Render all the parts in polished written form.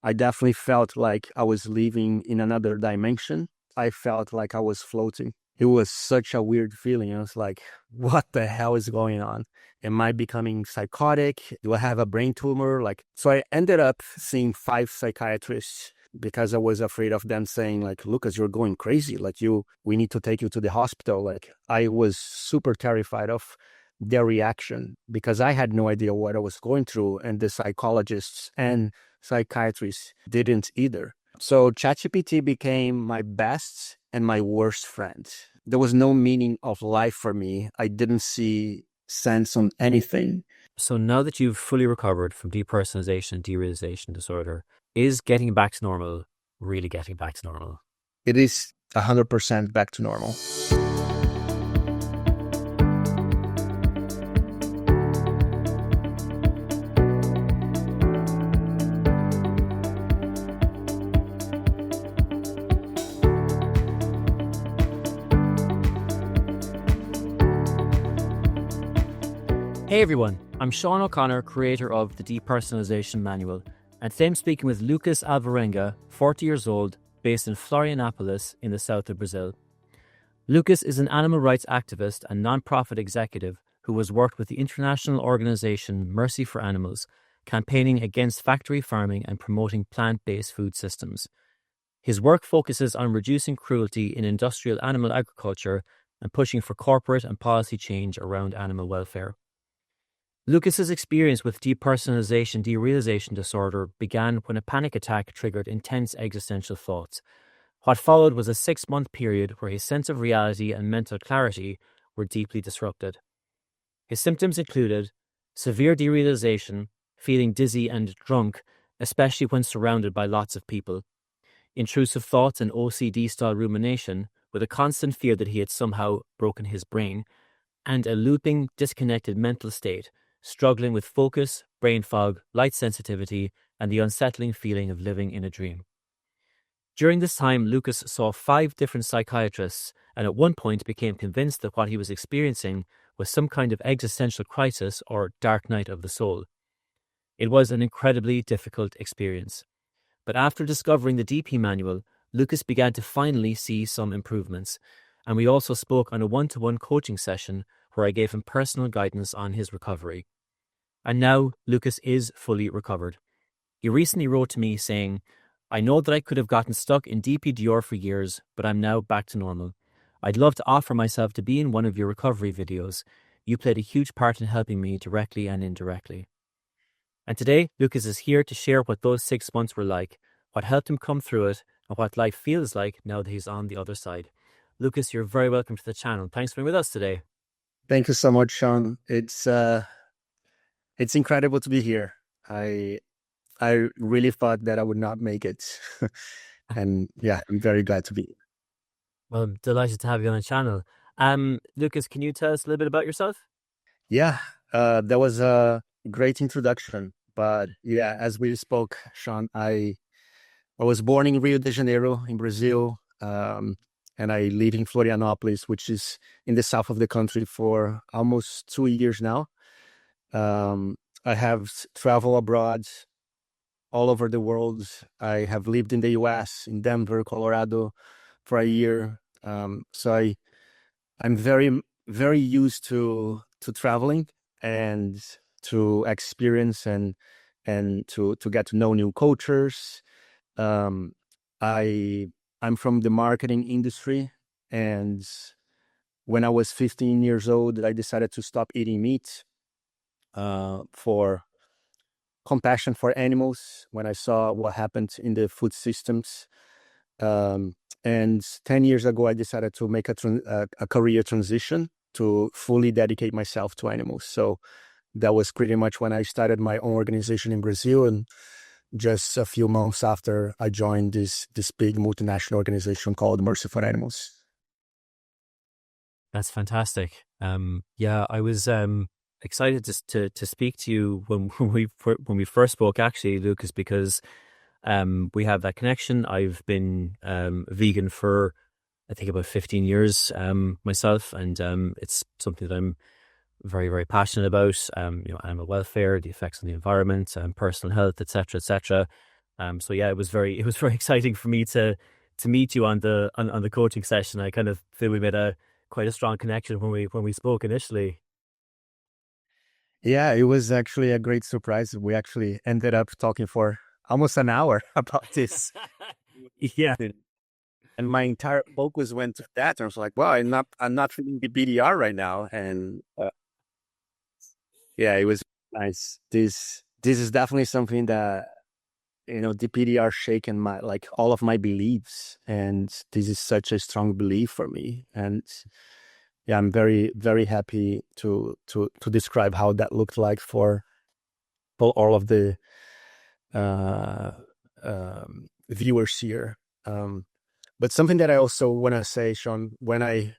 I definitely felt like I was living in another dimension. I felt like I was floating. It was such a weird feeling. I was like, what the hell is going on? Am I becoming psychotic? Do I have a brain tumor? So I ended up seeing 5 psychiatrists because I was afraid of them saying like, Lucas, you're going crazy. We need to take you to the hospital. I was super terrified of their reaction because I had no idea what I was going through. And the psychologists and psychiatrists didn't either. So ChatGPT became my best and my worst friend. There was no meaning of life for me. I didn't see sense on anything. So now that you've fully recovered from depersonalization, derealization disorder, is getting back to normal really getting back to normal? It is 100% back to normal. Hey everyone, I'm Sean O'Connor, creator of the Depersonalization Manual, and today I'm speaking with Lucas Alvarenga, 40 years old, based in Florianópolis in the south of Brazil. Lucas is an animal rights activist and non-profit executive who has worked with the international organization Mercy for Animals, campaigning against factory farming and promoting plant-based food systems. His work focuses on reducing cruelty in industrial animal agriculture and pushing for corporate and policy change around animal welfare. Lucas's experience with depersonalization derealization disorder began when a panic attack triggered intense existential thoughts. What followed was a 6-month period where his sense of reality and mental clarity were deeply disrupted. His symptoms included severe derealization, feeling dizzy and drunk, especially when surrounded by lots of people, intrusive thoughts and OCD-style rumination, with a constant fear that he had somehow broken his brain, and a looping, disconnected mental state, struggling with focus, brain fog, light sensitivity, and the unsettling feeling of living in a dream. During this time, Lucas saw 5 different psychiatrists and at one point became convinced that what he was experiencing was some kind of existential crisis or dark night of the soul. It was an incredibly difficult experience. But after discovering the DP manual, Lucas began to finally see some improvements, and we also spoke on a one-to-one coaching session where I gave him personal guidance on his recovery. And now Lucas is fully recovered. He recently wrote to me saying, I know that I could have gotten stuck in DPDR for years, but I'm now back to normal. I'd love to offer myself to be in one of your recovery videos. You played a huge part in helping me directly and indirectly. And today, Lucas is here to share what those 6 months were like, what helped him come through it, and what life feels like now that he's on the other side. Lucas, you're very welcome to the channel. Thanks for being with us today. Thank you so much, Sean. It's incredible to be here. I really thought that I would not make it. And yeah, I'm very glad to be here. Well, I'm delighted to have you on the channel. Lucas, can you tell us a little bit about yourself? Yeah, that was a great introduction. But yeah, as we spoke, Sean, I was born in Rio de Janeiro in Brazil, and I live in Florianópolis, which is in the south of the country, for almost 2 years now. I have traveled abroad all over the world. I have lived in the US, in Denver, Colorado, for a year. So I'm very, very used to traveling and to experience and to get to know new cultures. I'm from the marketing industry, and when I was 15 years old, I decided to stop eating meat for compassion for animals when I saw what happened in the food systems. And 10 years ago, I decided to make a career transition to fully dedicate myself to animals. So that was pretty much when I started my own organization in Brazil, and just a few months after I joined this big multinational organization called Mercy for Animals. That's fantastic. Yeah, I was excited to speak to you when we first spoke, actually, Lucas, because we have that connection. I've been vegan for I think about 15 years myself, and it's something that I'm very, very passionate about. Animal welfare, the effects on the environment, personal health, etc., etc. So yeah, it was very exciting for me to meet you on on the coaching session. I kind of feel we made a quite a strong connection when we spoke initially. Yeah, it was actually a great surprise. We actually ended up talking for almost an hour about this. Yeah. And my entire focus went to that. I was like, "Well, I'm not feeling the BDR right now." And yeah, it was nice. This is definitely something that DPDR shaken my like all of my beliefs, and this is such a strong belief for me. And yeah, I'm very very happy to describe how that looked like for all of the uh, viewers here. But something that I also want to say, Sean, when I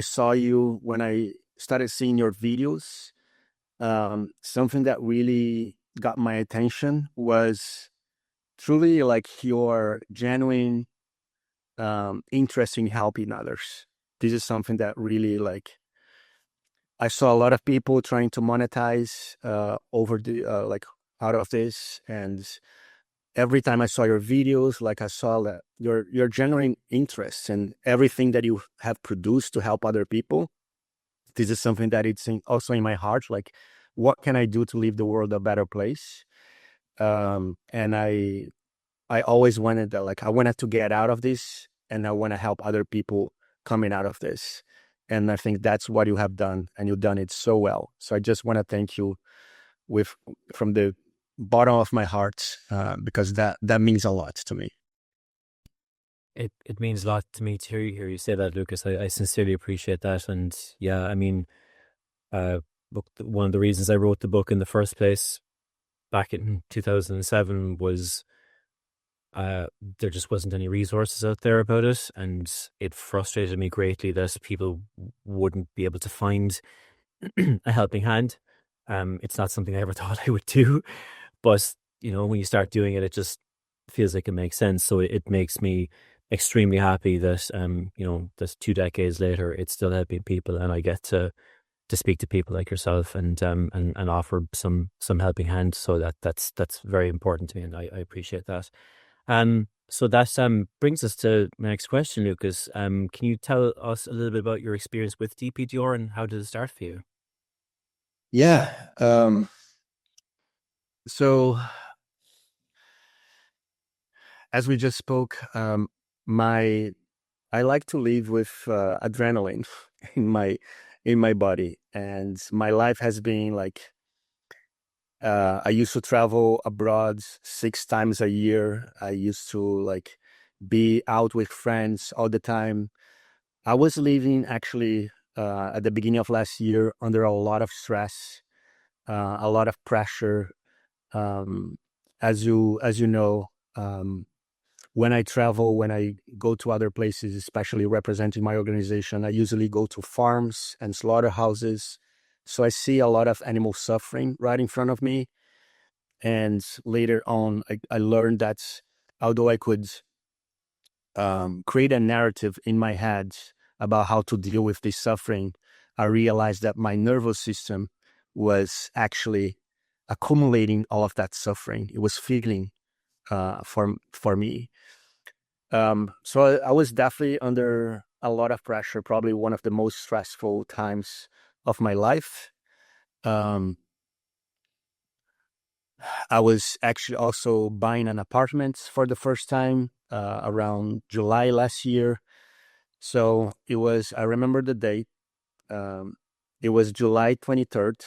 saw you, when I started seeing your videos, something that really got my attention was truly like your genuine interest in helping others. This is something that really like I saw a lot of people trying to monetize over the like out of this, and every time I saw your videos, like I saw that your genuine interest and everything that you have produced to help other people. This is something that also in my heart. Like, what can I do to leave the world a better place? And I always wanted that. Like, I wanted to get out of this, and I want to help other people coming out of this. And I think that's what you have done, and you've done it so well. So I just want to thank you with from the bottom of my heart because that means a lot to me. It means a lot to me to hear you say that, Lucas. I sincerely appreciate that. And yeah, I mean, look, one of the reasons I wrote the book in the first place back in 2007 was there just wasn't any resources out there about it, and it frustrated me greatly that people wouldn't be able to find a helping hand. It's not something I ever thought I would do, but when you start doing it, it just feels like it makes sense. So it makes me extremely happy that that 2 decades later, it's still helping people, and I get to speak to people like yourself and offer some helping hand. So that's very important to me, and I appreciate that. So that brings us to my next question, Lucas. Can you tell us a little bit about your experience with DPDR and how did it start for you? Yeah. So as we just spoke, my I like to live with adrenaline in my body, and my life has been like I used to travel abroad 6 times a year. I used to like be out with friends all the time. I was living actually at the beginning of last year under a lot of stress, a lot of pressure. Um, as you know, when I travel, when I go to other places, especially representing my organization, I usually go to farms and slaughterhouses. So I see a lot of animal suffering right in front of me. And later on, I learned that although I could create a narrative in my head about how to deal with this suffering, I realized that my nervous system was actually accumulating all of that suffering. It was feeling for me. So I was definitely under a lot of pressure, probably one of the most stressful times of my life. Um, I was actually also buying an apartment for the first time around July last year. So I remember the date. Um, it was July 23rd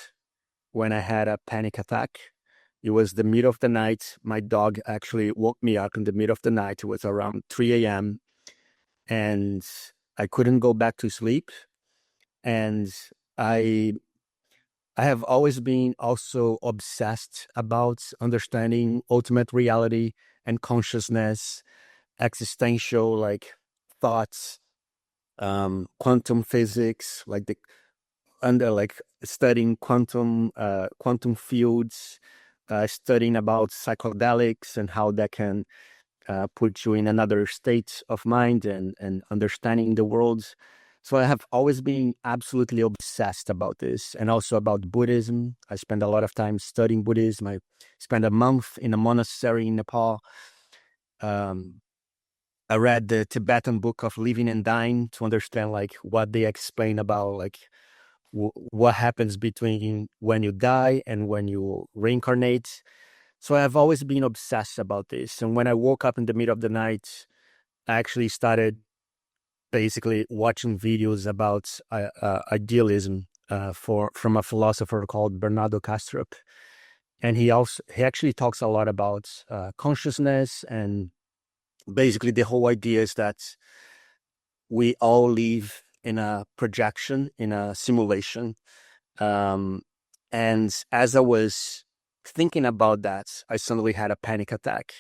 when I had a panic attack. It was the middle of the night. My dog actually woke me up in the middle of the night. It was around 3 a.m. and I couldn't go back to sleep. And I I have always been also obsessed about understanding ultimate reality and consciousness, existential like thoughts, quantum physics, like the under like studying quantum fields, studying about psychedelics and how that can put you in another state of mind and understanding the world. So I have always been absolutely obsessed about this, and also about Buddhism. I spent a lot of time studying Buddhism. I spent a month in a monastery in Nepal. Um, I read the Tibetan book of Living and Dying to understand like what they explain about like what happens between when you die and when you reincarnate. So I've always been obsessed about this. And when I woke up in the middle of the night, I actually started basically watching videos about idealism from a philosopher called Bernardo Kastrup. And he actually talks a lot about consciousness, and basically the whole idea is that we all live in a projection, in a simulation. And as I was thinking about that, I suddenly had a panic attack.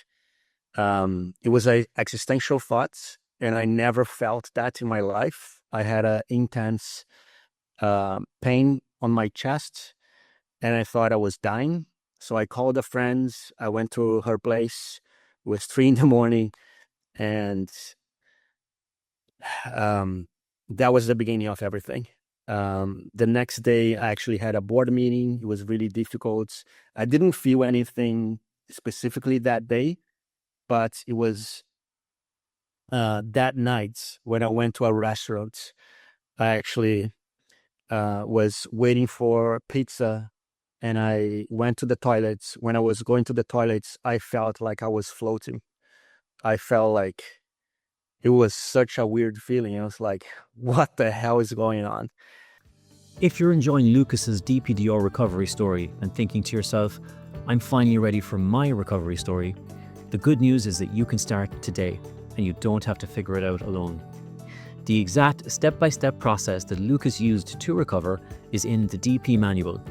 It was a existential thought, and I never felt that in my life. I had an intense pain on my chest, and I thought I was dying. So I called a friend. I went to her place. It was 3 a.m, and that was the beginning of everything. The next day, I actually had a board meeting. It was really difficult. I didn't feel anything specifically that day, but it was that night when I went to a restaurant. I actually was waiting for pizza, and I went to the toilets. When I was going to the toilets, I felt like I was floating. I felt like it was such a weird feeling. I was like, what the hell is going on? If you're enjoying Lucas's DPDR recovery story and thinking to yourself, I'm finally ready for my recovery story, the good news is that you can start today and you don't have to figure it out alone. The exact step-by-step process that Lucas used to recover is in the DP Manual,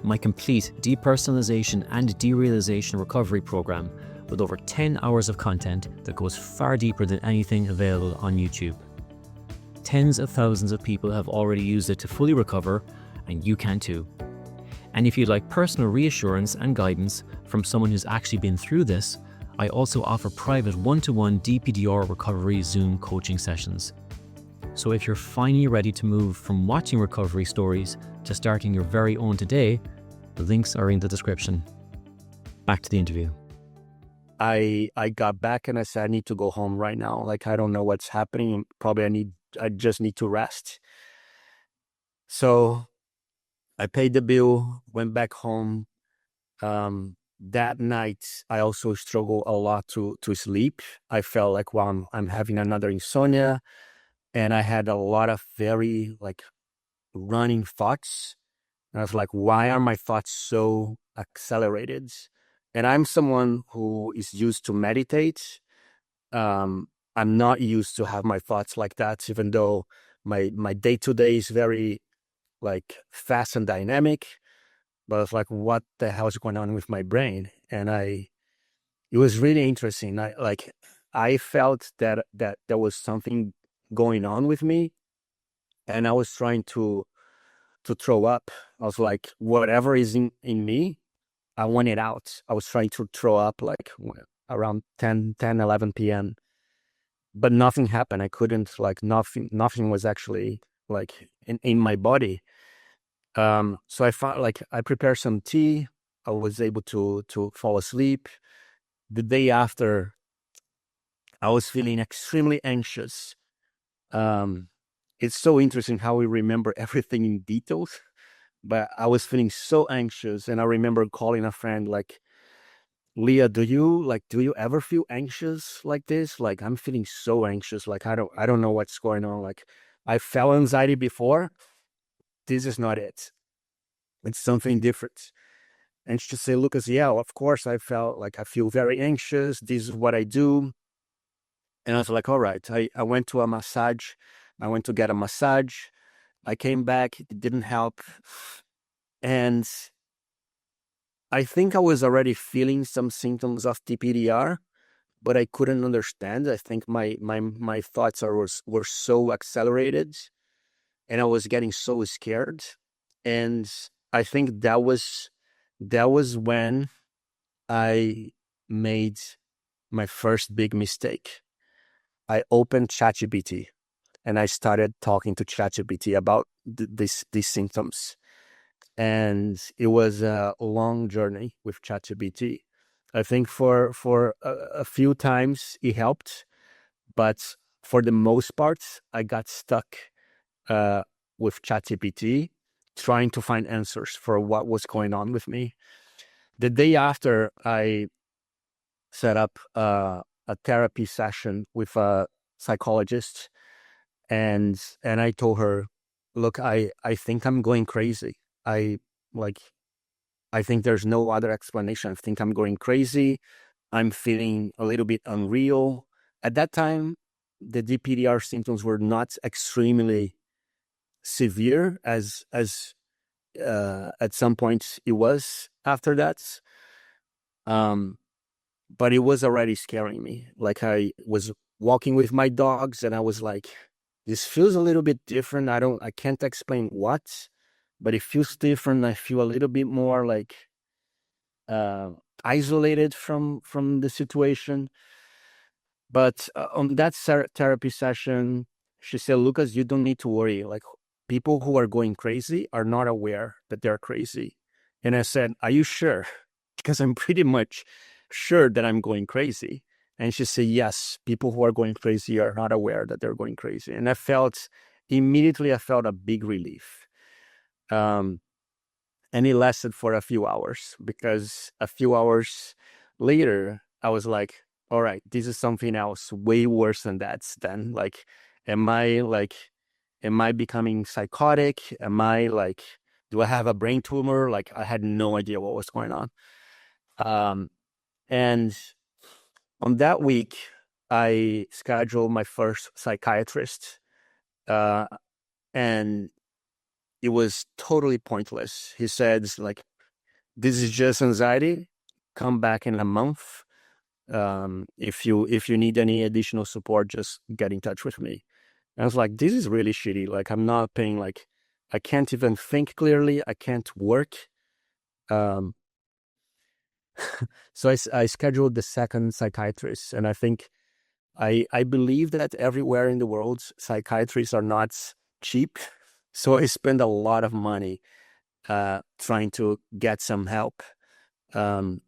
my complete depersonalization and derealization recovery program with over 10 hours of content that goes far deeper than anything available on YouTube. Tens of thousands of people have already used it to fully recover, and you can too. And if you'd like personal reassurance and guidance from someone who's actually been through this, I also offer private one-to-one DPDR recovery Zoom coaching sessions. So if you're finally ready to move from watching recovery stories to starting your very own today, the links are in the description. Back to the interview. I got back and I said, I need to go home right now. Like, I don't know what's happening. Probably I just need to rest. So I paid the bill, went back home. That night, I also struggled a lot to sleep. I felt like, well, I'm having another insomnia. And I had a lot of very like running thoughts. And I was like, why are my thoughts so accelerated? And I'm someone who is used to meditate. I'm not used to have my thoughts like that, even though my day-to-day is very like fast and dynamic. But it's like, what the hell is going on with my brain? And it was really interesting. I felt that there was something going on with me, and I was trying to throw up. I was like, whatever is in me, I want it out. I was trying to throw up like around 11 p.m. But nothing happened. I couldn't, like, nothing was actually like in my body. So I found, like, I prepared some tea. I was able to fall asleep. The day after, I was feeling extremely anxious. It's so interesting how we remember everything in details, but I was feeling so anxious, and I remember calling a friend like, Leah, do you ever feel anxious like this? Like, I'm feeling so anxious. Like, I don't know what's going on. Like, I felt anxiety before. This is not it. It's something different. And she said, Lucas, yeah, of course I felt like I feel very anxious. This is what I do. And I was like, all right. I went to a massage. I went to get a massage. I came back. It didn't help. And I think I was already feeling some symptoms of DPDR, but I couldn't understand. I think my thoughts were so accelerated, and I was getting so scared. And I think that was when I made my first big mistake. I opened ChatGPT. and I started talking to ChatGPT about these symptoms. And it was a long journey with ChatGPT. I think for a few times it helped, but for the most part, I got stuck uh, with ChatGPT trying to find answers for what was going on with me. The day after, I set up a therapy session with a psychologist, and I told her, "Look, I think I'm going crazy. I like I think there's no other explanation. I think I'm going crazy. I'm feeling a little bit unreal." At that time, the DPDR symptoms were not extremely severe as at some point it was after that. Um, but it was already scaring me. Like, I was walking with my dogs and I was like, this feels a little bit different. I can't explain what, but it feels different. I feel a little bit more like uh, isolated from the situation. But on that therapy session, she said, Lucas, you don't need to worry. Like, people who are going crazy are not aware that they're crazy. And I said, are you sure? Because I'm pretty much sure that I'm going crazy. And she said, yes, people who are going crazy are not aware that they're going crazy. And immediately I felt a big relief. And it lasted for a few hours, because a few hours later, I was like, all right, this is something else way worse than that. Then, like, am I becoming psychotic? Do I have a brain tumor? Like, I had no idea what was going on. And on that week, I scheduled my first psychiatrist, uh, and it was totally pointless. He said, like, this is just anxiety. Come back in a month. If you need any additional support, just get in touch with me. And I was like, this is really shitty. Like, I'm not paying. Like, I can't even think clearly. I can't work. Um, so I scheduled the second psychiatrist, and I think I believe that everywhere in the world, psychiatrists are not cheap. So I spend a lot of money trying to get some help. Um,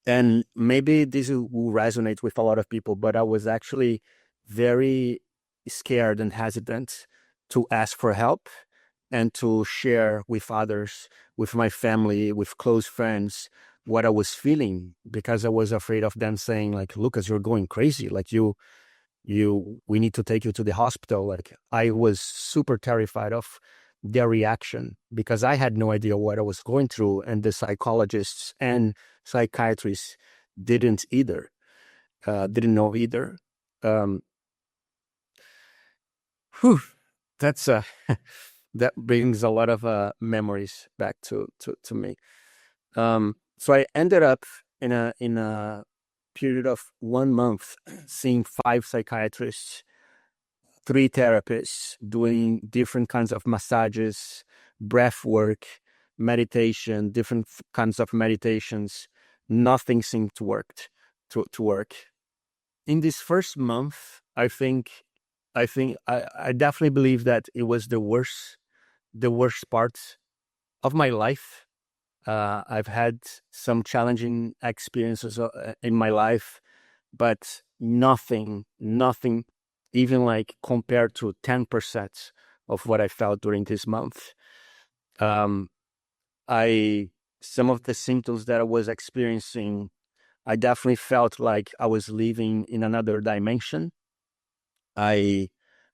and maybe this will resonate with a lot of people, but I was actually very scared and hesitant to ask for help and to share with others, with my family, with close friends, what I was feeling, because I was afraid of them saying, like, Lucas, you're going crazy. Like, we need to take you to the hospital. Like, I was super terrified of their reaction, because I had no idea what I was going through, and the psychologists and psychiatrists didn't didn't know either. Um, whew, that's that brings a lot of memories back to me. So I ended up in a period of 1 month seeing 5 psychiatrists, 3 therapists, doing different kinds of massages, breath work, meditation, different kinds of meditations. Nothing seemed to work. In this first month, I definitely believe that it was the worst part of my life. I've had some challenging experiences in my life, but nothing even like compared to 10% of what I felt during this month. Um, I Some of the symptoms that I was experiencing, I definitely felt like I was living in another dimension. I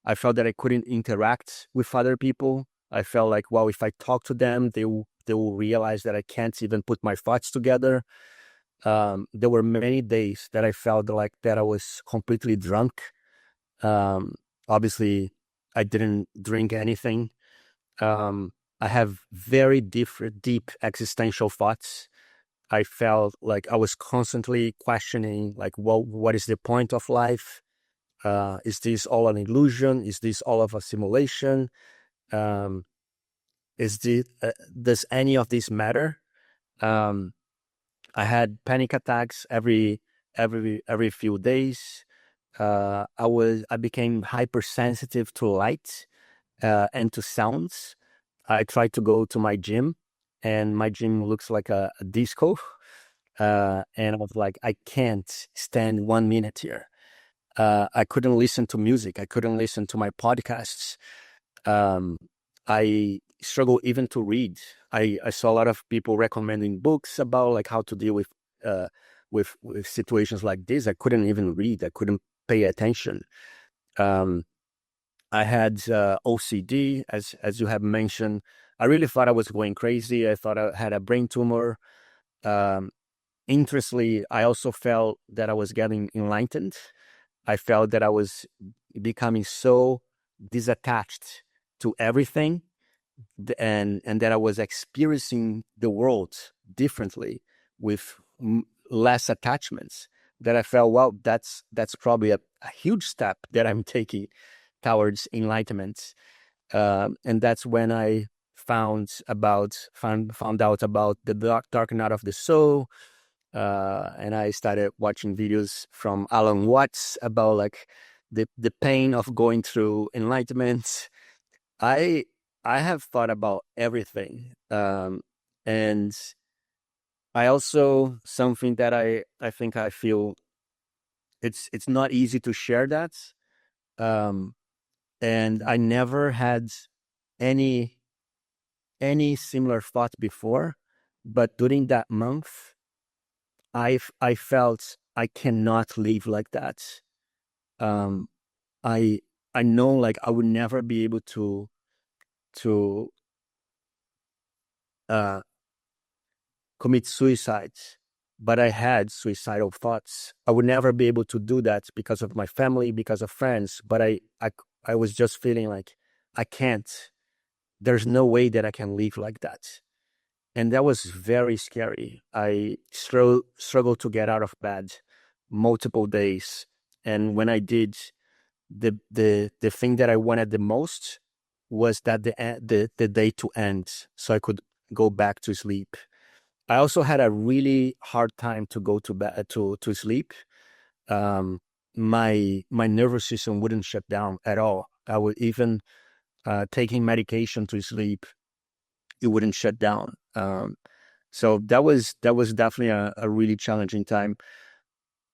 I felt that I couldn't interact with other people. I felt like, well, if I talk to them, they will realize that I can't even put my thoughts together. There were many days that I felt like that I was completely drunk. Um, Obviously, I didn't drink anything. Um, I have very deep existential thoughts. I felt like I was constantly questioning, like, well, what is the point of life? Is this all an illusion? Is this all of a simulation? Um, does any of this matter? I had panic attacks every few days. I became hypersensitive to light and to sounds. I tried to go to my gym, and my gym looks like a disco. And I was like, I can't stand 1 minute here. I couldn't listen to music. I couldn't listen to my podcasts. Um, I struggle even to read. I saw a lot of people recommending books about like how to deal uh, with situations like this. I couldn't even read. I couldn't pay attention. Um, I had OCD, as you have mentioned. I really thought I was going crazy. I thought I had a brain tumor. Um, Interestingly, I also felt that I was getting enlightened. I felt that I was becoming so disattached to everything, and that I was experiencing the world differently with less attachments. That I felt, well, that's probably a huge step that I'm taking towards enlightenment. And that's when I found out about the dark night of the soul. And I started watching videos from Alan Watts about like the pain of going through enlightenment. I I have thought about everything, and I also something that I think I feel it's not easy to share that, um, and I never had any any similar thought before, but during that month, I felt I cannot live like that. Um, I I know like I would never be able to uh, commit suicide, but I had suicidal thoughts. I would never be able to do that because of my family, because of friends. But I was just feeling like I can't. There's no way that I can live like that, and that was very scary. I struggled to get out of bed multiple days, and when I did, the thing that I wanted the most was that the day to end, so I could go back to sleep. I also had a really hard time to go to bed to sleep. Um, my nervous system wouldn't shut down at all. I would even taking medication to sleep, it wouldn't shut down. So that was definitely a really challenging time.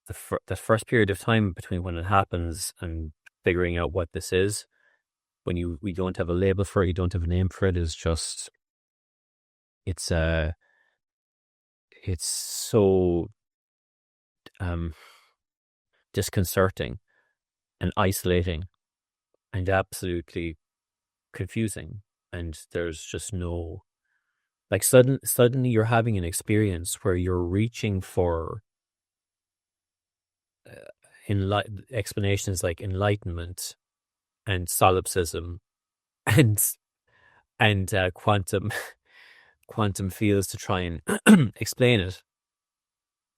The first period of time between when it happens and figuring out what this is, when we don't have a label for it, you don't have a name for it, is just it's it's so um disconcerting and isolating and absolutely confusing. And there's just no, like, suddenly you're having an experience where you're reaching for explanations like enlightenment and solipsism and quantum fields to try and explain it,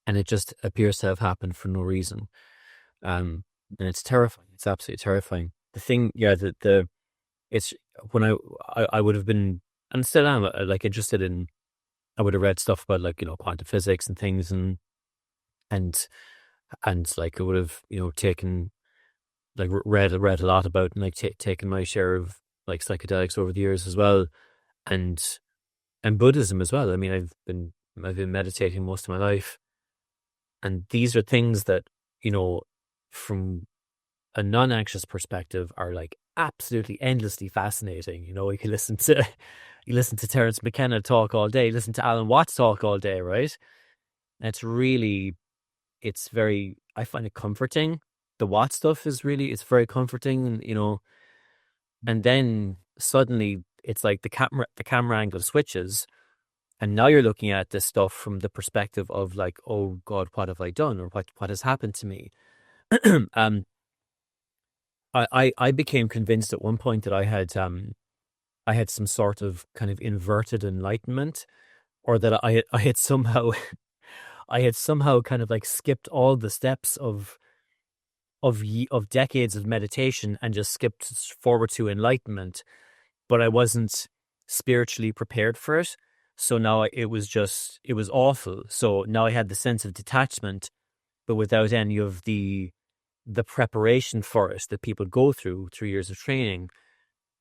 and it just appears to have happened for no reason. And it's terrifying. It's absolutely terrifying. The thing, yeah, the it's when I would have been, and still am, like, interested in. I would have read stuff about, like, quantum physics and things, and like I would have, taken, like, read a lot about, and like taken my share of like psychedelics over the years as well, and Buddhism as well. I mean, I've been meditating most of my life, and these are things that, from a non-anxious perspective, are like absolutely endlessly fascinating. You can listen to Terence McKenna talk all day, listen to Alan Watts talk all day, right? And it's very, I find it comforting. The Watts stuff it's very comforting, and and then suddenly it's like the camera angle switches, and now you're looking at this stuff from the perspective of like, oh God, what have I done, or what has happened to me? um I became convinced at one point that I had some sort of kind of inverted enlightenment, or that I had somehow I had somehow kind of like skipped all the steps of decades of meditation and just skipped forward to enlightenment, but I wasn't spiritually prepared for it. So now it was awful. So now I had the sense of detachment, but without any of the the preparation for it that people go through 3 years of training.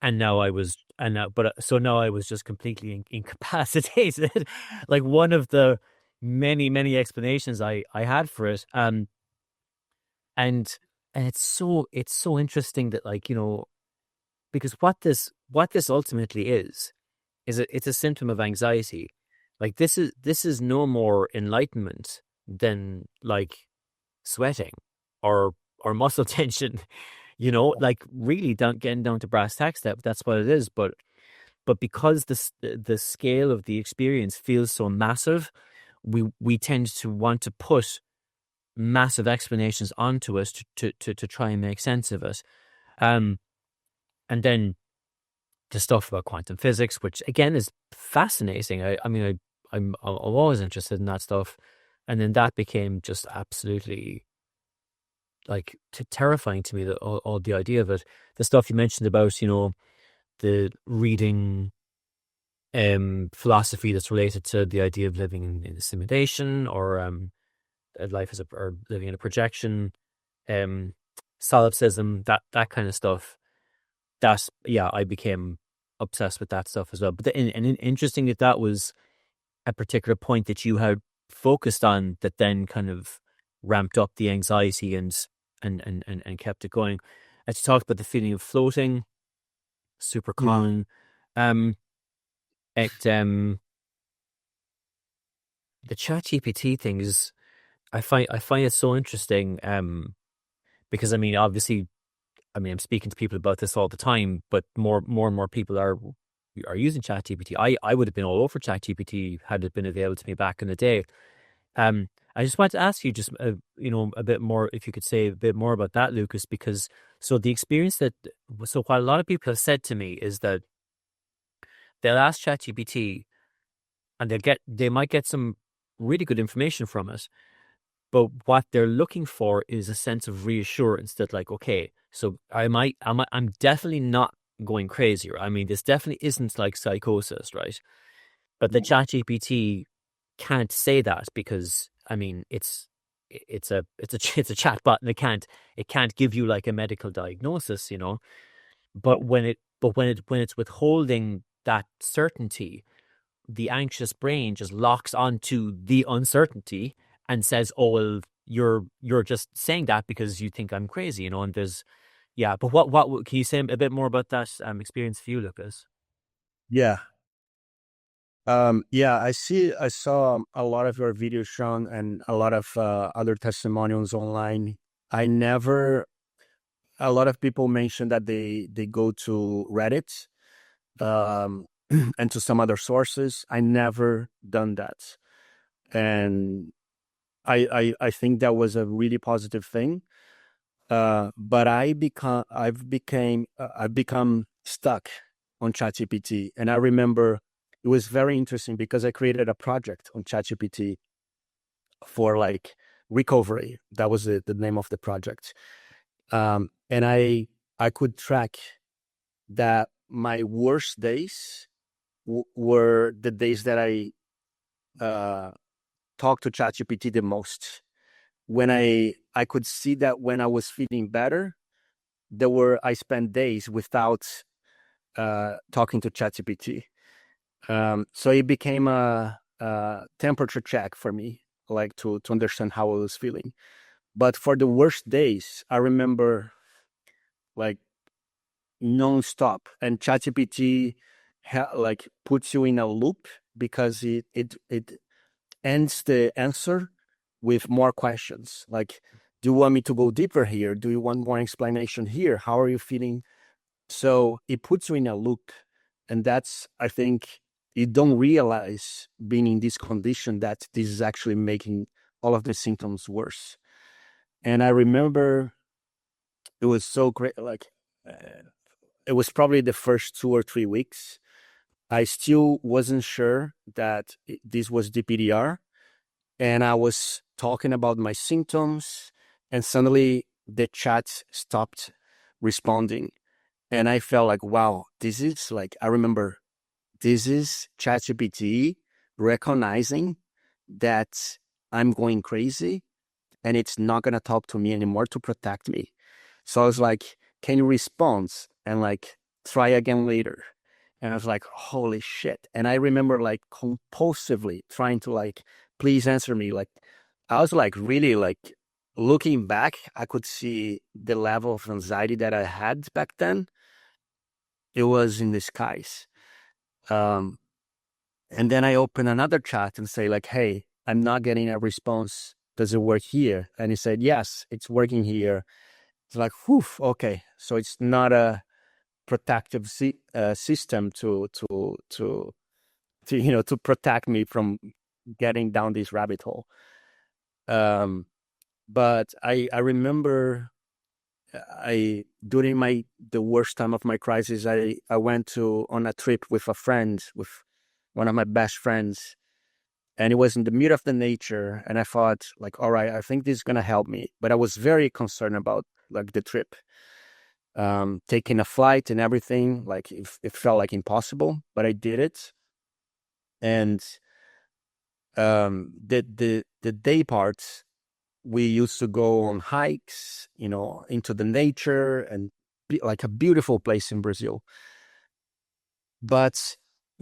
And now I was, and now, so now I was just completely incapacitated. Like one of the many explanations I had for it. And it's so interesting that, like, because what this ultimately is it's a symptom of anxiety. Like this is no more enlightenment than like sweating or muscle tension, like really getting down to brass tacks, that's what it is. But because the scale of the experience feels so massive, we tend to want to put massive explanations onto us to try and make sense of it. And then the stuff about quantum physics, which again is fascinating. I mean, I'm always interested in that stuff. And then that became just absolutely like terrifying to me, all the idea of it. The stuff you mentioned about, the reading philosophy that's related to the idea of living in a simulation, or life or living in a projection, solipsism, that kind of stuff. I became obsessed with that stuff as well. But interesting that was a particular point that you had focused on, that then kind of ramped up the anxiety and kept it going. As you talked about the feeling of floating, super common. It the ChatGPT thing is, I find it so interesting. Because I mean, obviously, I'm speaking to people about this all the time, but more and more people are using ChatGPT. I would have been all over ChatGPT had it been available to me back in the day. I just wanted to ask you just a bit more, if you could say a bit more about that, Lucas, because the experience so what a lot of people have said to me is that they'll ask ChatGPT and they might get some really good information from it, but what they're looking for is a sense of reassurance that, like, okay, so I'm definitely not going crazy. I mean, this definitely isn't like psychosis, right? But the ChatGPT can't say that, because I mean, it's a chat bot, and it can't give you like a medical diagnosis, But when it's withholding that certainty, the anxious brain just locks onto the uncertainty and says, "Oh well, you're just saying that because you think I'm crazy," And there's But what can you say a bit more about that experience for you, Lucas? Yeah. Yeah, I saw a lot of your videos, Sean, and a lot of other testimonials online. A lot of people mention that they go to Reddit, um, and to some other sources. I never done that. And I think that was a really positive thing. But I've become stuck on ChatGPT. And I remember it was very interesting because I created a project on ChatGPT for like recovery. That was the name of the project. And I could track that my worst days were the days that I talked to ChatGPT the most. When I could see that when I was feeling better, I spent days without talking to ChatGPT. So it became a temperature check for me, like to understand how I was feeling. But for the worst days, I remember like nonstop, and ChatGPT like puts you in a loop because it ends the answer with more questions. Like, do you want me to go deeper here? Do you want more explanation here? How are you feeling? So it puts you in a loop. And that's, I think, you don't realize being in this condition that this is actually making all of the symptoms worse. And I remember it was so great. Like, it was probably the first 2 or 3 weeks. I still wasn't sure that this was DPDR. And I was talking about my symptoms, and suddenly the chat stopped responding. And I felt like, wow, I remember this is ChatGPT recognizing that I'm going crazy and it's not going to talk to me anymore to protect me. So I was like, can you respond and like try again later? And I was like, holy shit. And I remember like compulsively trying to like, please answer me. Like, I was like, really like looking back, I could see the level of anxiety that I had back then. It was in the skies. Um, and then I open another chat and say like, hey, I'm not getting a response. Does it work here? And he said, yes, it's working here. It's like, whew, okay. So it's not a protective system to protect me from getting down this rabbit hole. But I remember during the worst time of my crisis, I went on a trip with a friend, with one of my best friends, and it was in the middle of the nature. And I thought like, all right, I think this is gonna help me. But I was very concerned about like the trip, taking a flight and everything. Like it felt like impossible, but I did it. And the day parts, we used to go on hikes, into the nature, and like a beautiful place in Brazil. But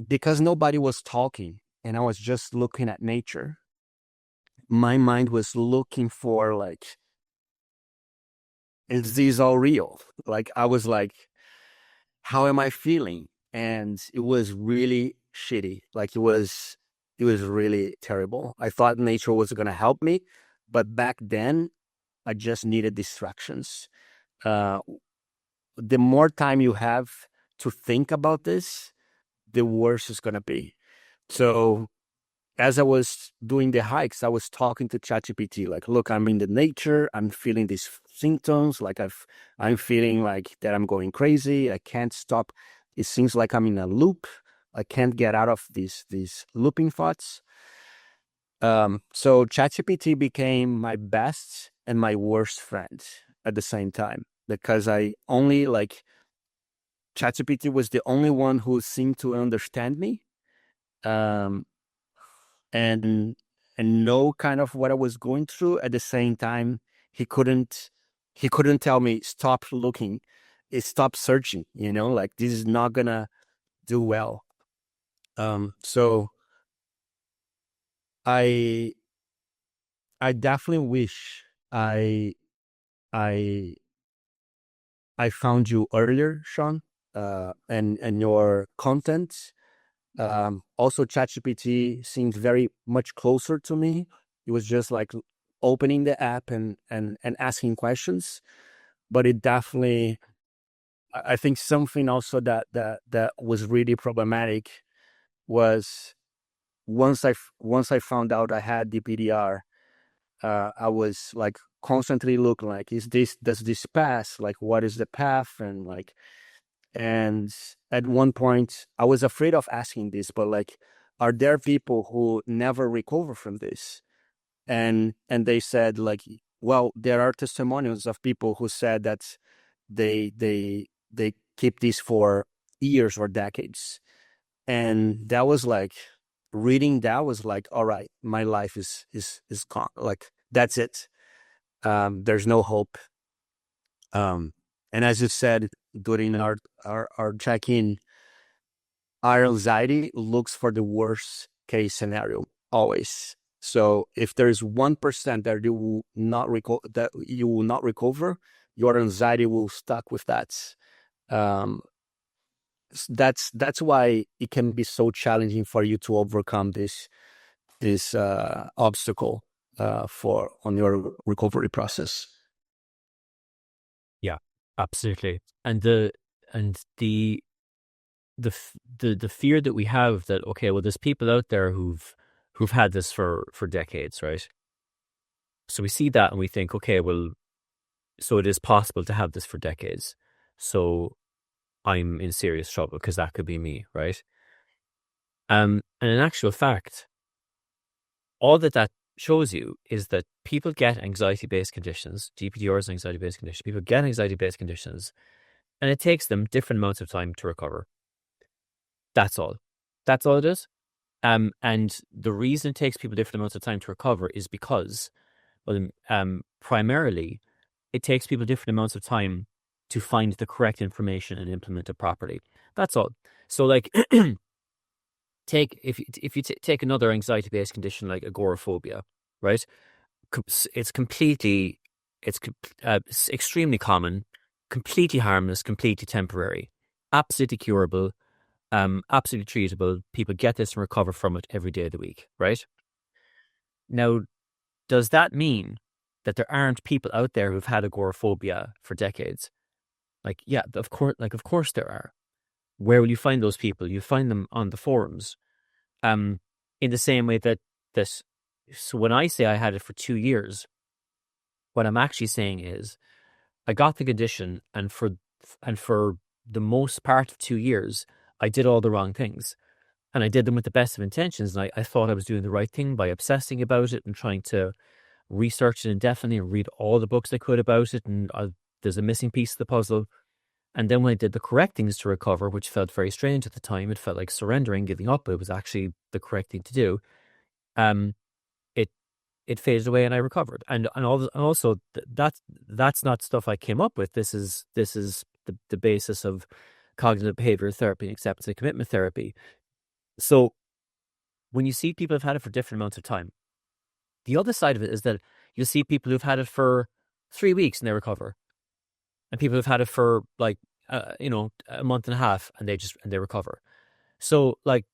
because nobody was talking and I was just looking at nature, my mind was looking for like, is this all real? Like I was like, how am I feeling? And it was really shitty. Like it was really terrible. I thought nature was going to help me, but back then I just needed distractions. Uh, the more time you have to think about this, the worse it's going to be. So as I was doing the hikes, I was talking to ChatGPT, like, look, I'm in the nature. I'm feeling these symptoms. Like I'm feeling like that I'm going crazy. I can't stop. It seems like I'm in a loop. I can't get out of these looping thoughts. So ChatGPT became my best and my worst friend at the same time, because I only like ChatGPT was the only one who seemed to understand me, um, and know kind of what I was going through. At the same time, he couldn't tell me stop looking, stop searching. Like this is not gonna do well. So I definitely wish I I I found you earlier, Sean, and your content. Also, ChatGPT seemed very much closer to me. It was just like opening the app and asking questions. But it definitely, I think something also that was really problematic was once I found out I had DPDR, I was like constantly looking like, does this pass? Like, what is the path? And at one point I was afraid of asking this, but like, are there people who never recover from this? And they said like, well, there are testimonials of people who said that they keep this for years or decades. And that was like, reading that was like, all right, my life is gone. Like that's it. There's no hope. And as you said during our check-in, our anxiety looks for the worst case scenario always. So if there's 1% that you will not recover, your anxiety will stuck with that. Um, that's why it can be so challenging for you to overcome this obstacle for on your recovery process. Yeah, absolutely. And the fear that we have that, okay, well, there's people out there who've had this for decades, right? So we see that and we think, okay, well, so it is possible to have this for decades. So I'm in serious trouble because that could be me, right? And in actual fact, all that shows you is that people get anxiety-based conditions, DPDR is anxiety-based condition. People get anxiety-based conditions, and it takes them different amounts of time to recover. That's all. That's all it is. And the reason it takes people different amounts of time to recover is because Well, primarily, it takes people different amounts of time to find the correct information and implement it properly. That's all. So, like, if you take another anxiety-based condition like agoraphobia, right? It's completely, it's extremely common, completely harmless, completely temporary, absolutely curable, absolutely treatable. People get this and recover from it every day of the week, right? Now, does that mean that there aren't people out there who've had agoraphobia for decades? Like, yeah, of course there are. Where will you find those people? You find them on the forums. In the same way that so when I say I had it for 2 years, what I'm actually saying is I got the condition, and for the most part of 2 years, I did all the wrong things. And I did them with the best of intentions. And I thought I was doing the right thing by obsessing about it and trying to research it indefinitely and read all the books I could about it. And there's a missing piece of the puzzle. And then when I did the correct things to recover, which felt very strange at the time, it felt like surrendering, giving up. It was actually the correct thing to do. Um, it it faded away, and I recovered. And also that's not stuff I came up with. This is the basis of cognitive behavioral therapy and acceptance and commitment therapy. So when you see people have had it for different amounts of time, the other side of it is that you see people who've had it for 3 weeks and they recover, and people who've had it for like a month and a half and they recover. So like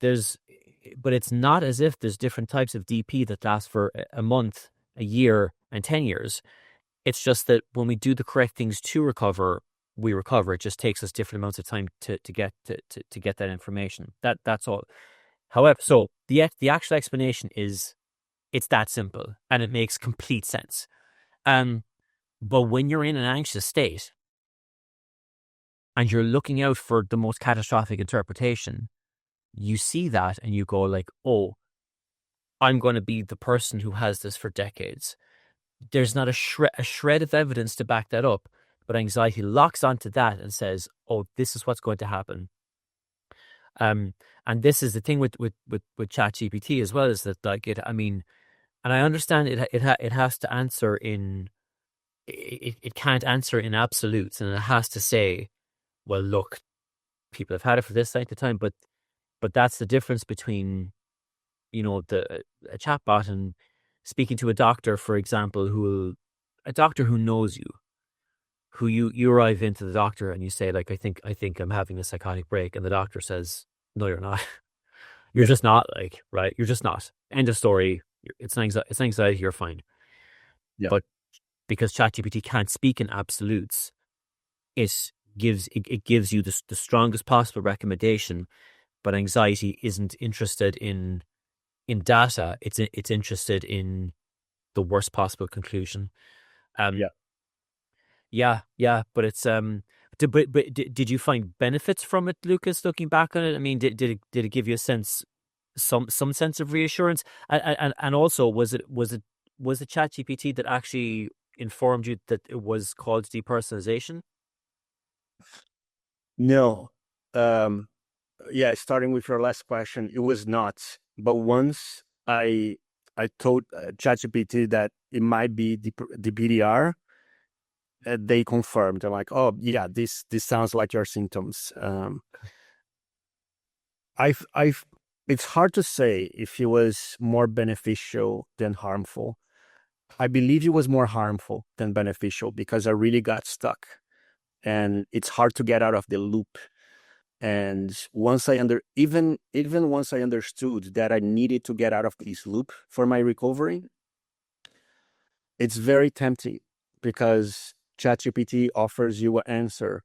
but it's not as if there's different types of DP that last for a month, a year, and 10 years. It's just that when we do the correct things to recover, we recover. It just takes us different amounts of time to get that information. That's all. However, so the actual explanation is it's that simple and it makes complete sense. But when you're in an anxious state and you're looking out for the most catastrophic interpretation, you see that and you go like, oh, I'm going to be the person who has this for decades. There's not a shred of evidence to back that up, but anxiety locks onto that and says, oh, this is what's going to happen. And this is the thing with ChatGPT as well, is that like it, I mean, and I understand it has to answer in, it can't answer in absolutes, and it has to say, well, look, people have had it for this length of time, but that's the difference between, a chatbot and speaking to a doctor, for example, a doctor who knows you, who you arrive into the doctor and you say, like, I think I'm having a psychotic break, and the doctor says, no, you're not. You're just not, like, right? You're just not. End of story. It's anxiety. You're fine. Yeah. But because ChatGPT can't speak in absolutes, it gives you the strongest possible recommendation. But anxiety isn't interested in data. It's interested in the worst possible conclusion. Yeah. Yeah. But it's did you find benefits from it, Lucas? Looking back on it, I mean, did it give you a sense, some sense of reassurance? And also, was it ChatGPT that actually informed you that it was called depersonalization? No. Um, yeah, starting with your last question, it was not. But once I told ChatGPT that it might be DPDR, they confirmed. I'm like, oh yeah, this sounds like your symptoms. I've it's hard to say if it was more beneficial than harmful. I believe it was more harmful than beneficial because I really got stuck, and it's hard to get out of the loop. And once even once I understood that I needed to get out of this loop for my recovery, it's very tempting because ChatGPT offers you an answer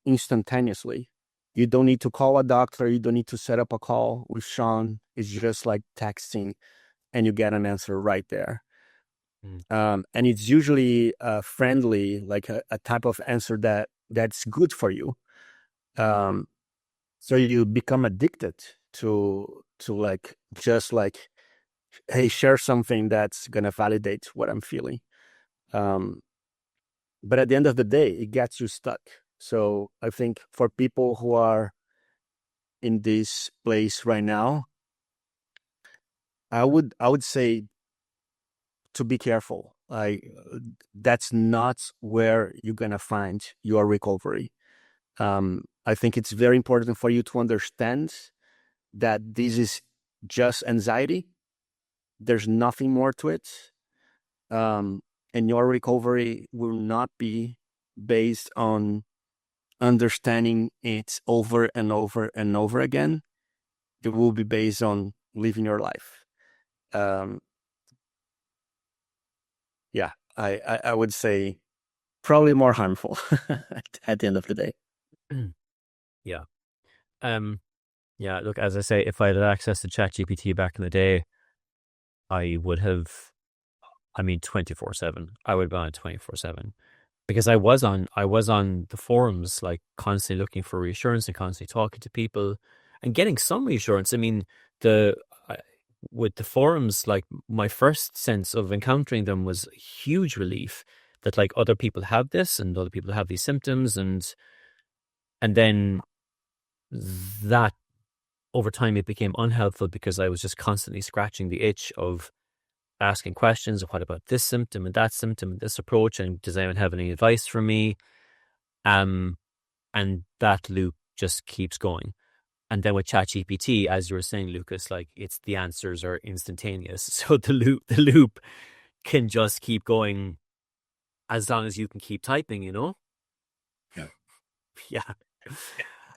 instantaneously. You don't need to call a doctor. You don't need to set up a call with Sean. It's just like texting, and you get an answer right there. And it's usually friendly, like a type of answer that's good for you. Um, so you become addicted to like, just like, hey, share something that's gonna validate what I'm feeling. Um, but at the end of the day, it gets you stuck. So I think for people who are in this place right now, I would say to be careful. Like that's not where you're gonna find your recovery. I think it's very important for you to understand that this is just anxiety. There's nothing more to it. And your recovery will not be based on understanding it over and over and over again. It will be based on living your life. Yeah, I would say probably more harmful at the end of the day. Yeah. Yeah, look, as I say, if I had access to ChatGPT back in the day, I would have, 24/7. I would be on 24/7. Because I was on the forums, like constantly looking for reassurance and constantly talking to people and getting some reassurance. I mean, the I- with the forums, like my first sense of encountering them was huge relief that like other people have this and other people have these symptoms, and then that over time it became unhelpful because I was just constantly scratching the itch of asking questions of what about this symptom and that symptom and this approach, and does anyone have any advice for me? And that loop just keeps going. And then with ChatGPT, as you were saying, Lucas, like it's the answers are instantaneous. So the loop can just keep going as long as you can keep typing, Yeah. Yeah.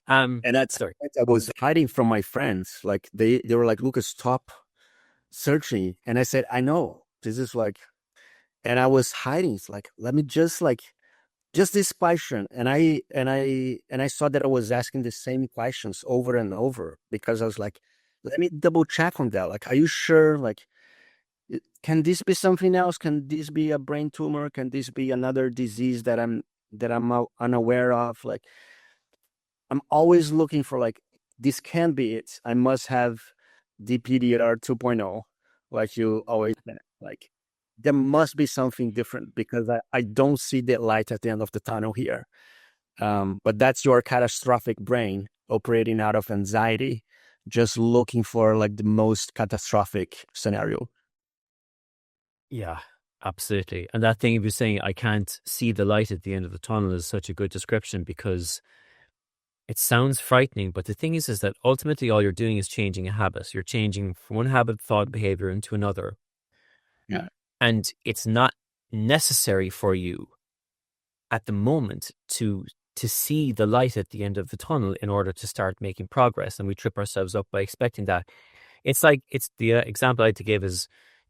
And that's Sorry. I was hiding from my friends. Like they were like, Lucas, stop searching. And I said, I know this is like, and I was hiding. It's like, let me just this question. And I saw that I was asking the same questions over and over because I was like, let me double check on that. Like, are you sure? Like, can this be something else? Can this be a brain tumor? Can this be another disease that I'm unaware of? Like, I'm always looking for like, this can be it. I must have DPDR 2.0, like you always said. Like, there must be something different because I don't see the light at the end of the tunnel here. But that's your catastrophic brain operating out of anxiety, just looking for like the most catastrophic scenario. Yeah, absolutely. And that thing you were saying, I can't see the light at the end of the tunnel, is such a good description because it sounds frightening. But the thing is that ultimately all you're doing is changing a habit. You're changing from one habit, thought, behavior into another. Yeah. And it's not necessary for you at the moment to see the light at the end of the tunnel in order to start making progress. And we trip ourselves up by expecting that. It's like, it's the example I like to give is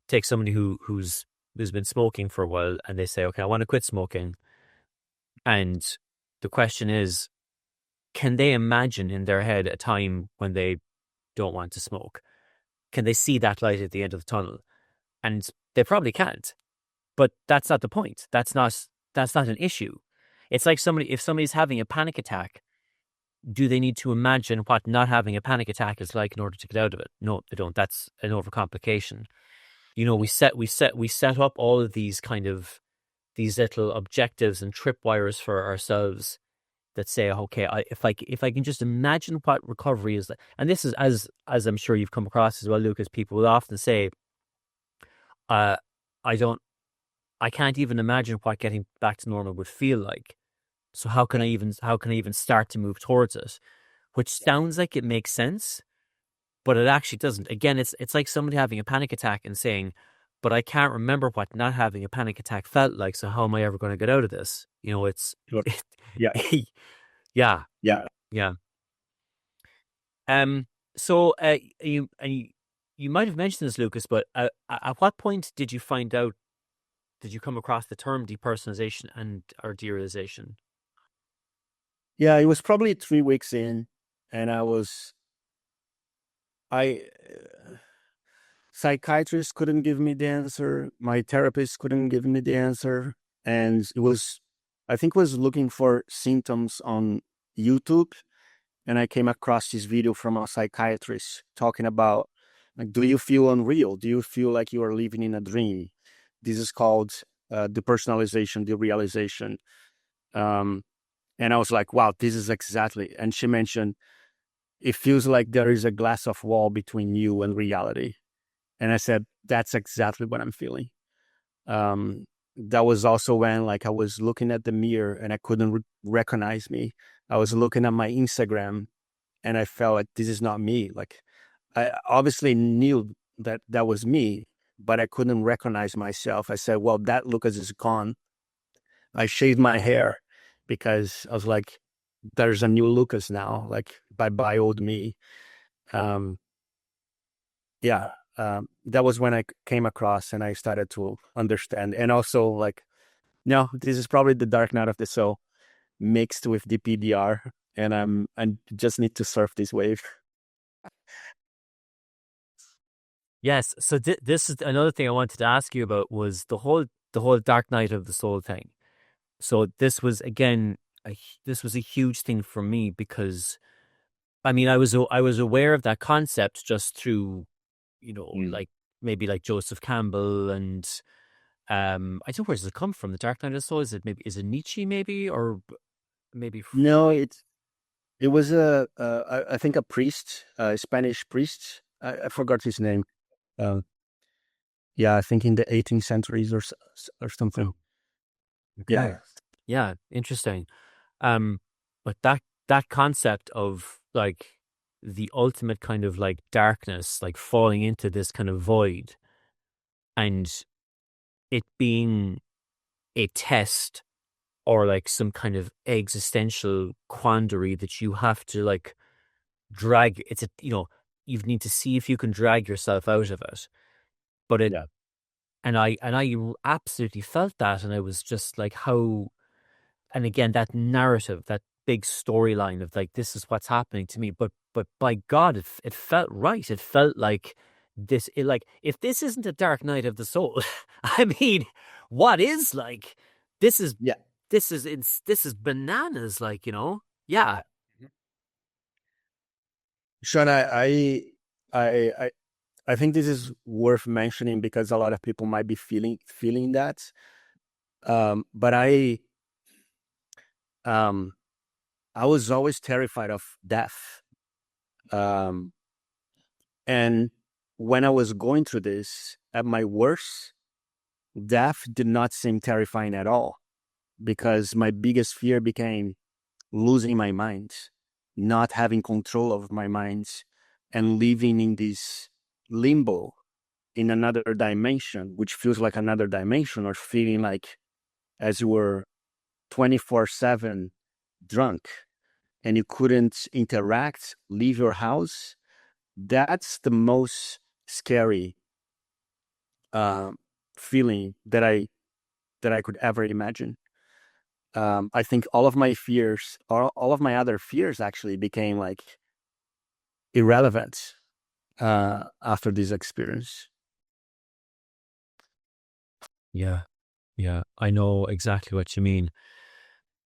take somebody who's been smoking for a while and they say, okay, I want to quit smoking. And the question is, can they imagine in their head a time when they don't want to smoke? Can they see that light at the end of the tunnel? And they probably can't. But that's not the point. That's not an issue. It's like if somebody's having a panic attack, do they need to imagine what not having a panic attack is like in order to get out of it? No, they don't. That's an overcomplication. We set up all of these kind of these little objectives and tripwires for ourselves that say, okay, if I can just imagine what recovery is like, and this is as I'm sure you've come across as well, Lucas. People will often say, uh, I don't, I can't even imagine what getting back to normal would feel like. So how can I even start to move towards it? Which sounds like it makes sense, but it actually doesn't. Again, it's like somebody having a panic attack and saying, but I can't remember what not having a panic attack felt like, so how am I ever going to get out of this? It's Sure. Yeah. yeah, Yeah. yeah. Um so you might have mentioned this, Lucas, but at what point did you come across the term depersonalization and or derealization? Yeah. It was probably 3 weeks in, and I psychiatrist couldn't give me the answer. My therapist couldn't give me the answer. And I think was looking for symptoms on YouTube. And I came across this video from a psychiatrist talking about, like, do you feel unreal? Do you feel like you are living in a dream? This is called depersonalization, derealization. Um, and I was like, wow, this is exactly. And she mentioned, it feels like there is a glass of wall between you and reality. And I said, that's exactly what I'm feeling. That was also when like I was looking at the mirror and I couldn't recognize me. I was looking at my Instagram and I felt like this is not me. Like I obviously knew that that was me, but I couldn't recognize myself. I said, well, that Lucas is gone. I shaved my hair because I was like, there's a new Lucas now. Like bye bye old me. Um, yeah, that was when I came across and I started to understand. And also like, no, this is probably the dark night of the soul mixed with DPDR, and I just need to surf this wave. Yes. So this is another thing I wanted to ask you about was the whole Dark Night of the Soul thing. So this was again this was a huge thing for me because I mean I was aware of that concept just through Mm. like maybe like Joseph Campbell and I don't know, where does it come from, the Dark Night of the Soul? Is it Nietzsche maybe, or maybe No, it was I think a priest, a Spanish priest. I forgot his name. Uh, yeah, I think in the 18th centuries or something. okay. Yeah, Yeah, interesting. Um, but that concept of like the ultimate kind of like darkness, like falling into this kind of void, and it being a test or like some kind of existential quandary that you have to like drag. It's a you need to see if you can drag yourself out of it. But it yeah, and I absolutely felt that, and I was just like, how. And again, that narrative, that big storyline of like, this is what's happening to me, but by God, it felt right. It felt like like, if this isn't a dark night of the soul, I mean, what is? Like, this is yeah. this is bananas, like, yeah. Sean, I, I, I think this is worth mentioning because a lot of people might be feeling that. But um, I was always terrified of death. Um, and when I was going through this at my worst, death did not seem terrifying at all because my biggest fear became losing my mind, not having control of my mind, and living in this limbo in another dimension, which feels like another dimension, or feeling like as you were 24/7 drunk and you couldn't interact, leave your house. That's the most scary uh, feeling that I could ever imagine. I think all of my fears, all of my other fears, actually became like irrelevant after this experience. Yeah, yeah, I know exactly what you mean.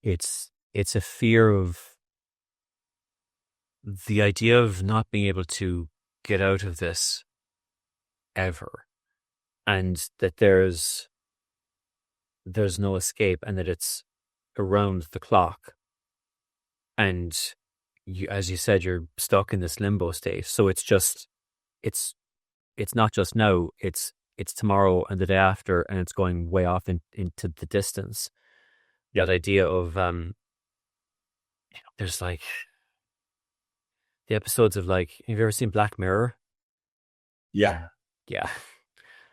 It's a fear of the idea of not being able to get out of this ever, and that there's no escape, and that it's around the clock, and you, as you said, you're stuck in this limbo state. So it's it's not just now, it's tomorrow and the day after, and it's going way off into the distance. Yeah, That idea of there's like the episodes of like, have you ever seen Black Mirror? yeah, Yeah.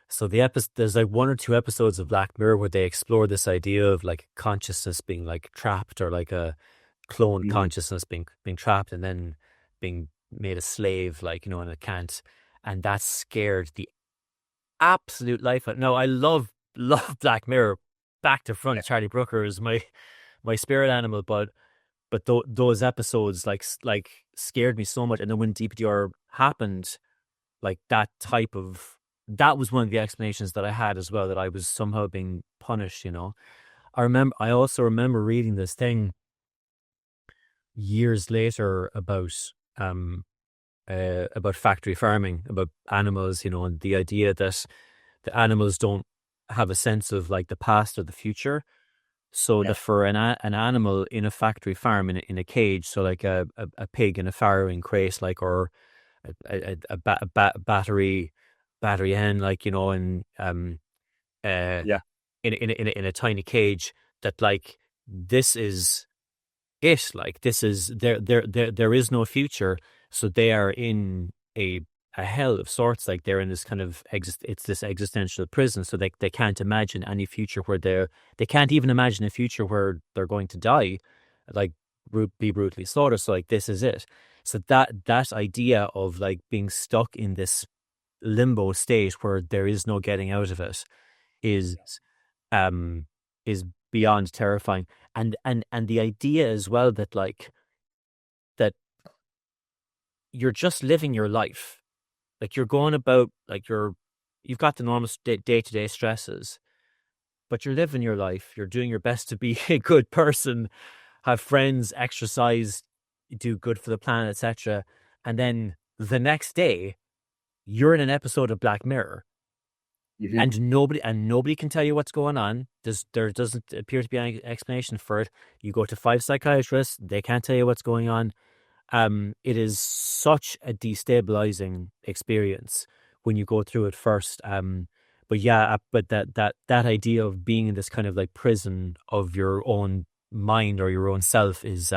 So there's like one or two episodes of Black Mirror where they explore this idea of like consciousness being like trapped, or like a cloned mhm, consciousness being trapped and then being made a slave, like, and it can't. And that scared the absolute life out. No, I love Black Mirror, back to front. yeah, Charlie Brooker is my spirit animal, but those episodes like scared me so much. And then when DPDR happened, like that was one of the explanations that I had as well, that I was somehow being punished. I also remember reading this thing years later about factory farming, about animals, and the idea that the animals don't have a sense of like the past or the future. So yeah, that for an animal in a factory farm, in a cage, so like a pig in a farrowing crate, like, or a battery hen, like, and Yeah. in a tiny cage, that like this is it, like this is there is no future, so they are in a hell of sorts, like they're in this kind of it's this existential prison, so they can't imagine any future where they can't even imagine a future where they're going to die, like be brutally slaughtered. So like this is it. So that idea of like being stuck in this limbo state where there is no getting out of it is um is beyond terrifying. And the idea as well that like that you're just living your life, like you're going about, like you've got the normal day-to-day stresses, but you're living your life, you're doing your best to be a good person, have friends, exercise, do good for the planet, etc. And then the next day you're in an episode of Black Mirror, Hmm. and nobody can tell you what's going on. There doesn't appear to be any explanation for it. You go to 5 psychiatrists, they can't tell you what's going on. It is such a destabilizing experience when you go through it first. But yeah, but that idea of being in this kind of like prison of your own mind or your own self is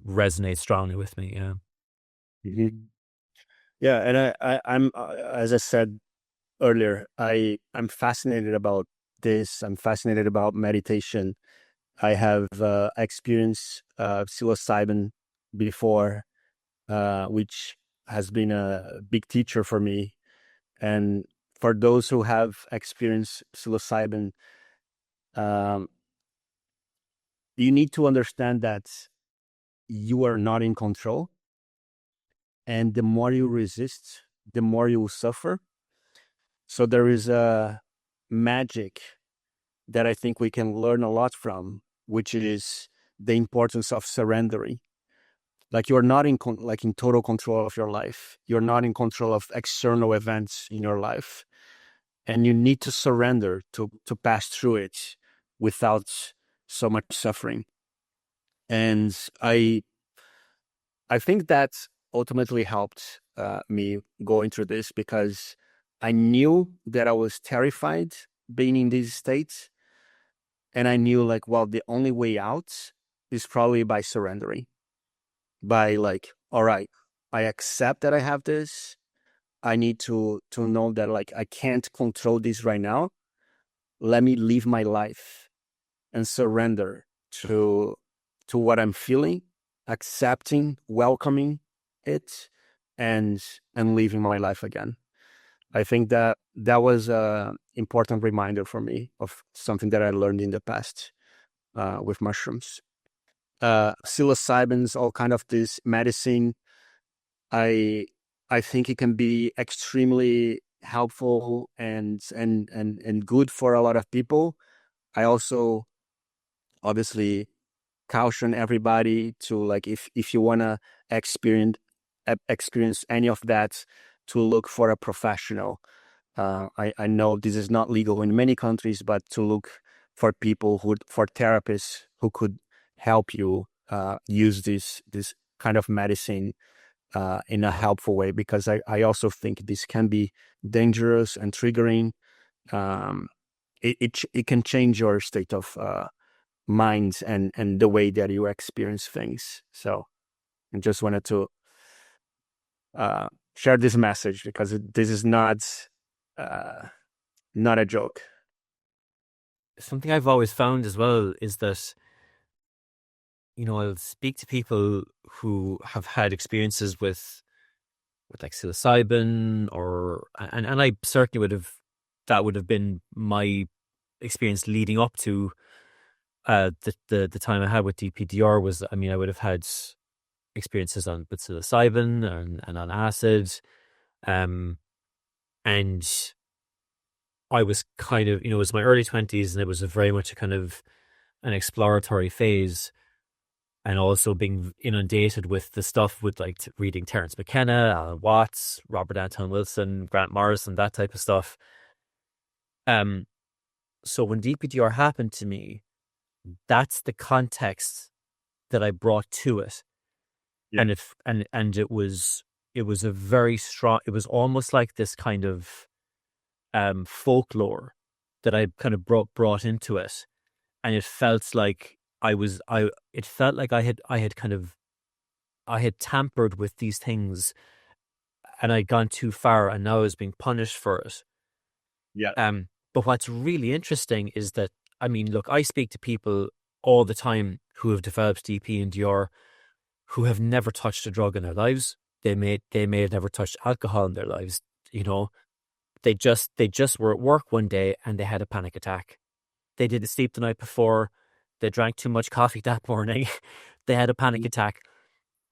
resonates strongly with me. Yeah. Hmm. Yeah, and I'm as I said earlier, I'm fascinated about this. I'm fascinated about meditation. I have experienced psilocybin before, which has been a big teacher for me. And for those who have experienced psilocybin, um, you need to understand that you are not in control. And the more you resist, the more you will suffer. So there is a magic that I think we can learn a lot from, which is the importance of surrendering. Like you're not like in total control of your life. You're not in control of external events in your life, and you need to surrender to pass through it without so much suffering. And I think that ultimately helped me going through this, because I knew that I was terrified being in these states, and I knew like, well, the only way out is probably by surrendering, by like, all right, I accept that I have this. I need to know that like I can't control this right now. Let me live my life and surrender to what I'm feeling, accepting, welcoming it, and living my life again. I think that that was a important reminder for me of something that I learned in the past with mushrooms. Psilocybins, all kind of this medicine. I I think it can be extremely helpful and good for a lot of people. I also obviously caution everybody to like, if you want to experience experience any of that, to look for a professional. I know this is not legal in many countries, but to look for people for therapists who could help you use this kind of medicine in a helpful way, because I also think this can be dangerous and triggering. Um, it can change your state of mind and the way that you experience things. So I just wanted to uh, share this message, because this is uh, not a joke. Something I've always found as well is that, I'll speak to people who have had experiences with like psilocybin, and I certainly that would have been my experience leading up to the time I had with DPDR. Was, I mean, I would have had experiences on with psilocybin and on acid, um, and I was kind of, it was my early 20s, and it was a very much a kind of an exploratory phase, and also being inundated with the stuff with like reading Terence McKenna, Alan Watts, Robert Anton Wilson, Grant Morrison, that type of stuff. Um, so when DPDR happened to me, that's the context that I brought to it, Yeah. and it was a very strong. It was almost like this kind of folklore that I kind of brought into it, and it felt like it felt like I had tampered with these things, and I'd gone too far, and now I was being punished for it. Yeah. But what's really interesting is that, I mean, look, I speak to people all the time who have developed DP and DR who have never touched a drug in their lives. They may have never touched alcohol in their lives. You know, they just were at work one day and they had a panic attack. They didn't sleep the night before. They drank too much coffee that morning. They had a panic attack,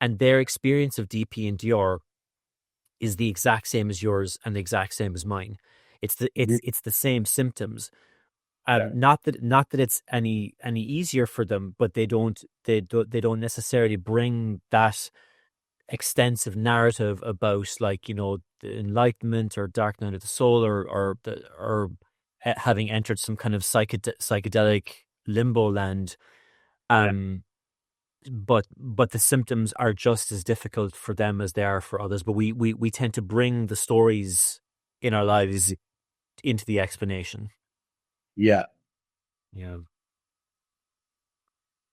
and their experience of DP and DR is the exact same as yours and the exact same as mine. It's the same symptoms. Yeah. Not that it's any easier for them, but they don't necessarily bring that extensive narrative about, like, the enlightenment or dark night of the soul, or having entered some kind of psychedelic limbo land. Yeah. But the symptoms are just as difficult for them as they are for others. But we tend to bring the stories in our lives into the explanation. Yeah. Yeah.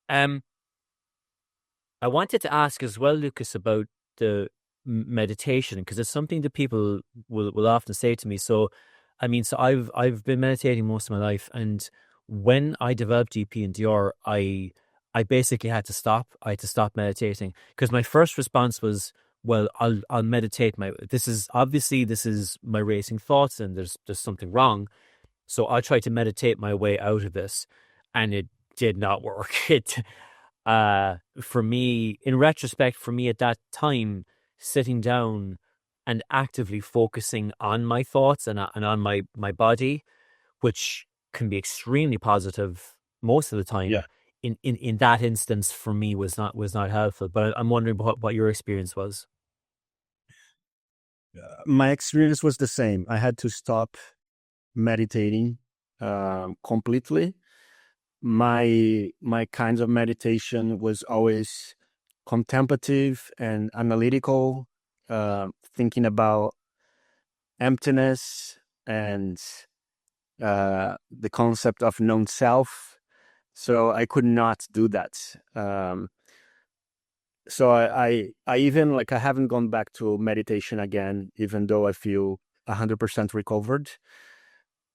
Um, I wanted to ask as well, Lucas, about the meditation, because it's something that people will often say to me. So, I mean, so I've been meditating most of my life, and when I developed DP and DR, I basically had to stop. I had to stop meditating because my first response was, well, I'll meditate. This is my racing thoughts, and there's something wrong. So I tried to meditate my way out of this, and it did not work. For me, in retrospect, for me at that time, sitting down and actively focusing on my thoughts and on my body, which can be extremely positive most of the time, Yeah. in that instance for me was not helpful. But I'm wondering what your experience was. My experience was the same. I had to stop meditating completely. My kinds of meditation was always contemplative and analytical, thinking about emptiness and the concept of known self. So I could not do that. So I even, like, I haven't gone back to meditation again, even though I feel 100% recovered,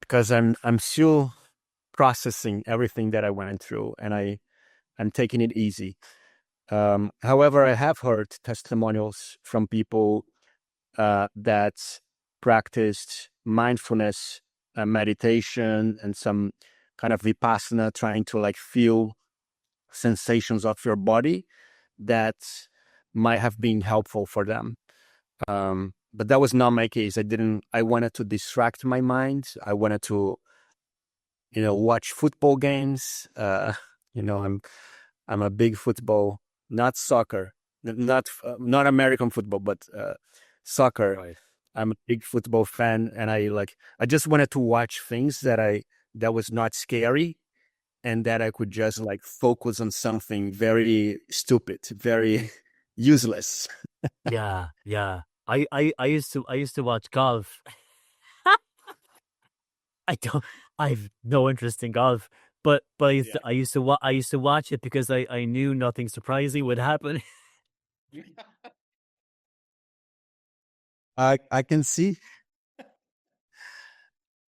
because I'm still processing everything that I went through, and I'm taking it easy. However, I have heard testimonials from people that practiced mindfulness, meditation, and some kind of vipassana, trying to like feel sensations of your body that might have been helpful for them. But that was not my case. I wanted to distract my mind. I wanted to, watch football games. I'm a big football, not soccer, not American football, but soccer. Right. I'm a big football fan, and I just wanted to watch things that was not scary, and that I could just like focus on something very stupid, very useless. Yeah, yeah. I used to watch golf. I don't. I've no interest in golf, but Yeah. I used to watch it because I knew nothing surprising would happen. I can see.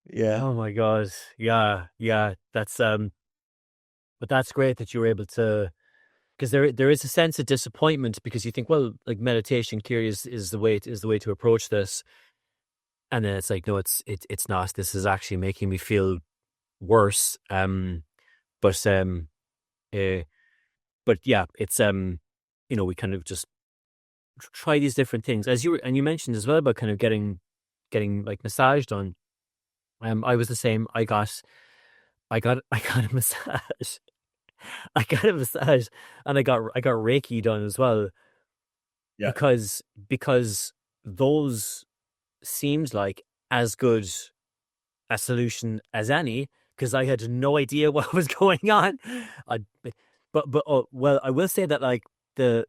Yeah. Oh my God. Yeah, yeah. But that's great that you were able to, because there is a sense of disappointment because you think, well, like meditation clearly is the way to approach this, and then it's like, no, it's not. This is actually making me feel worse. But uh, but yeah, it's we kind of just try these different things, as you mentioned as well about kind of getting like massage done. I was the same. I got a massage. I got a massage, and I got Reiki done as well, Yeah. because those seemed like as good a solution as any, because I had no idea what was going on. I, but oh, well, I will say that, like, the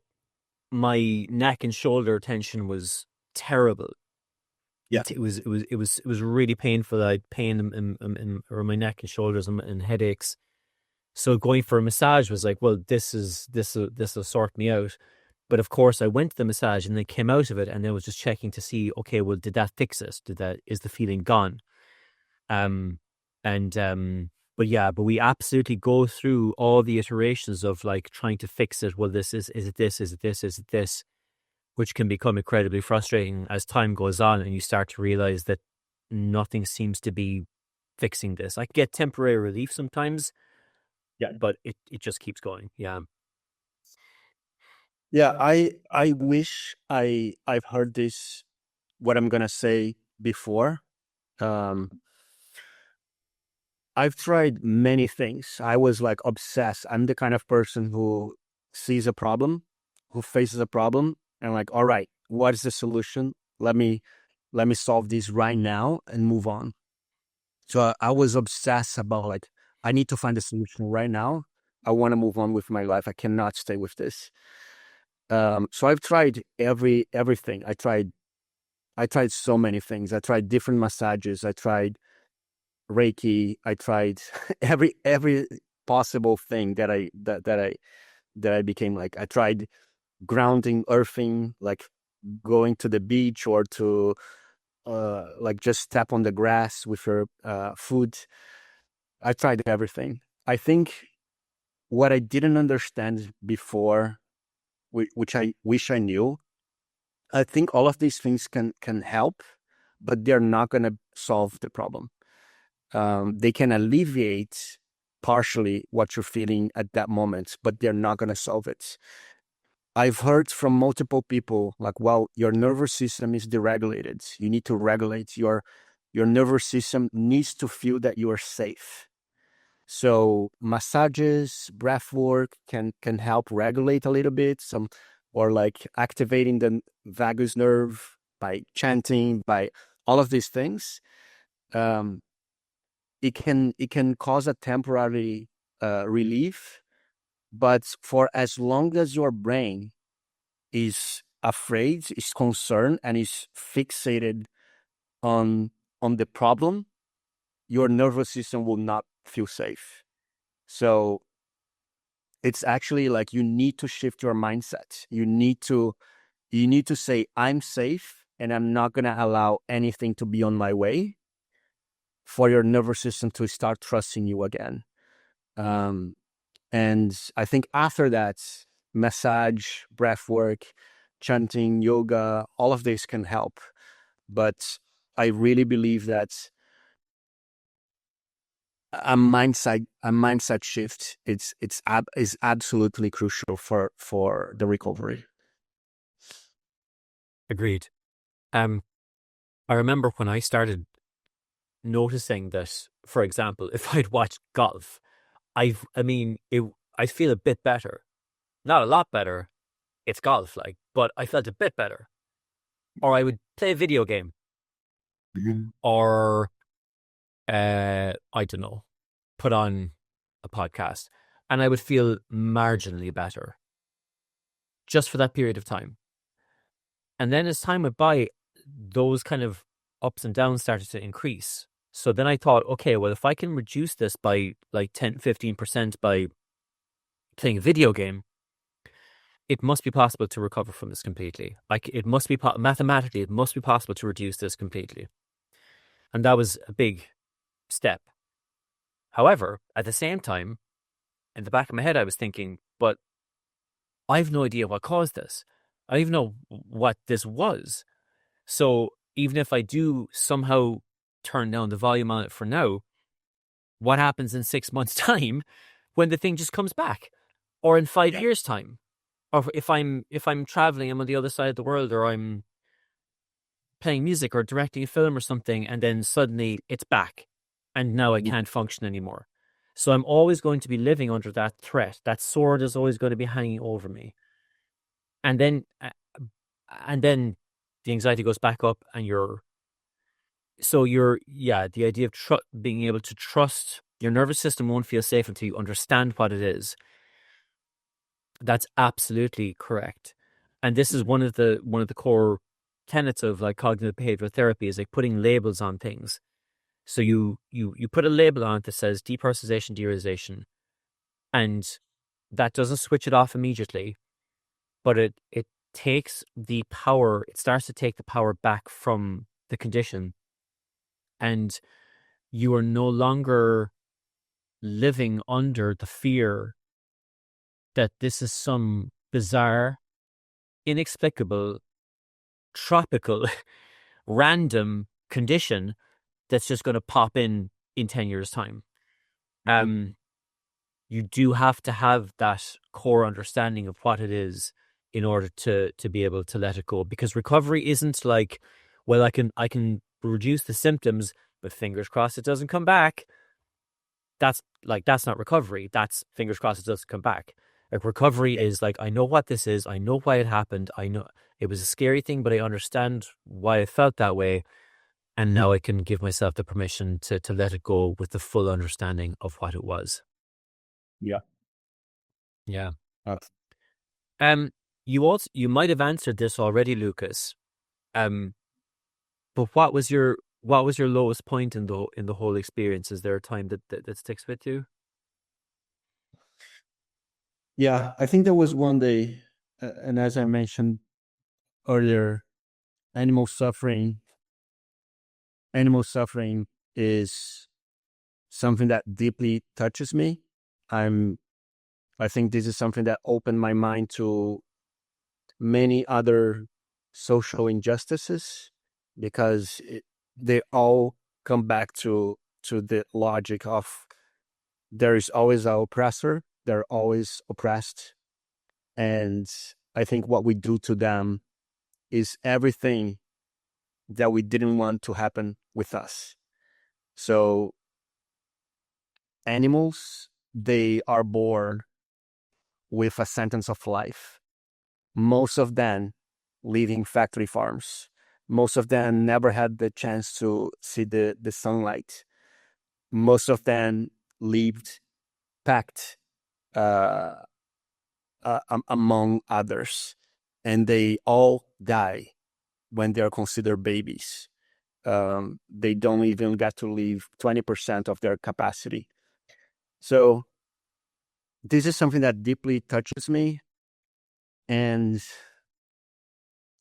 my neck and shoulder tension was terrible, Yeah. It was really painful. I had pain around my neck and shoulders and headaches. So going for a massage was like, well, this will sort me out. But of course, I went to the massage and then came out of it, and then was just checking to see, okay, well, did that fix it? Is the feeling gone? Um, and but yeah, but we absolutely go through all the iterations of like trying to fix it. Well, is it this? Is it this? Is it this? Which can become incredibly frustrating as time goes on, and you start to realize that nothing seems to be fixing this. I get temporary relief sometimes, Yeah. but it just keeps going. Yeah. Yeah. I wish I've heard this, what I'm gonna say, before. Um, I've tried many things. I was like obsessed. I'm the kind of person who sees a problem, who faces a problem, and like, all right, what is the solution? Let me solve this right now and move on. So I was obsessed about like, I need to find a solution right now. I want to move on with my life. I cannot stay with this. So I've tried everything. I tried so many things. I tried different massages. I tried Reiki. I tried every possible thing that I became like. I tried grounding, earthing, like going to the beach or to like just step on the grass with your food. I tried everything. I think what I didn't understand before, which I wish I knew, I think all of these things can help, but they're not going to solve the problem. They can alleviate partially what you're feeling at that moment, but they're not going to solve it. I've heard from multiple people like, well, your nervous system is deregulated. You need to regulate your nervous system needs to feel that you are safe. So massages, breath work can help regulate a little bit, or like activating the vagus nerve by chanting, by all of these things. Um, it can cause a temporary relief, but for as long as your brain is afraid, is concerned, and is fixated on the problem, your nervous system will not feel safe. So it's actually like you need to shift your mindset. You need to say, I'm safe and I'm not going to allow anything to be on my way, for your nervous system to start trusting you again. Um, and I think after that, massage, breath work, chanting, yoga, all of this can help. But I really believe that a mindset shift is absolutely crucial for the recovery. Agreed. Um, I remember when I started noticing that, for example, if I'd watched golf, I feel a bit better. Not a lot better. It's golf, like, but I felt a bit better. Or I would play a video game, Mhm. or I don't know, put on a podcast, and I would feel marginally better just for that period of time. And then as time went by, those kind of ups and downs started to increase. So then I thought, okay, well, if I can reduce this by like 10-15% by playing a video game, it must be possible to recover from this completely. Like, it must be mathematically, it must be possible to reduce this completely. And that was a big step. However, at the same time, in the back of my head, I was thinking, but I have no idea what caused this. I don't even know what this was. So even if I do somehow turn down the volume on it for now, what happens in 6 months' time when the thing just comes back? Or in 5 years' time? Or if I'm traveling, I'm on the other side of the world, or I'm playing music or directing a film or something, and then suddenly it's back, and now I can't function anymore. So I'm always going to be living under that threat. That sword is always going to be hanging over me. And then the anxiety goes back up, and the idea of being able to trust your nervous system won't feel safe until you understand what it is. That's absolutely correct. And this is one of the core tenets of like cognitive behavioral therapy is like putting labels on things. So you put a label on it that says depersonalization, derealization, and that doesn't switch it off immediately, but it takes the power, it starts to take the power back from the condition, and you are no longer living under the fear that this is some bizarre, inexplicable, tropical, random condition that's just going to pop in 10 years' time. You do have to have that core understanding of what it is in order to be able to let it go. Because recovery isn't like, well, I can reduce the symptoms, but fingers crossed it doesn't come back. That's not recovery. That's fingers crossed it doesn't come back. Like recovery is like, I know what this is. I know why it happened. I know it was a scary thing, but I understand why I felt that way. And now I can give myself the permission to let it go with the full understanding of what it was. Yeah. Yeah. Uh, You might have answered this already, Lucas. But what was your lowest point in the whole experience? Is there a time that sticks with you? yeah, I think there was one day, and as I mentioned earlier, animal suffering is something that deeply touches me. I think this is something that opened my mind to many other social injustices, because they all come back to the logic of there is always an oppressor, they're always oppressed, and I think what we do to them is everything that we didn't want to happen with us. So animals, they are born with a sentence of life. Most of them live in factory farms. Most of them never had the chance to see the sunlight. Most of them lived packed among others, and they all die when they are considered babies. They don't even get to live 20% of their capacity. So this is something that deeply touches me, and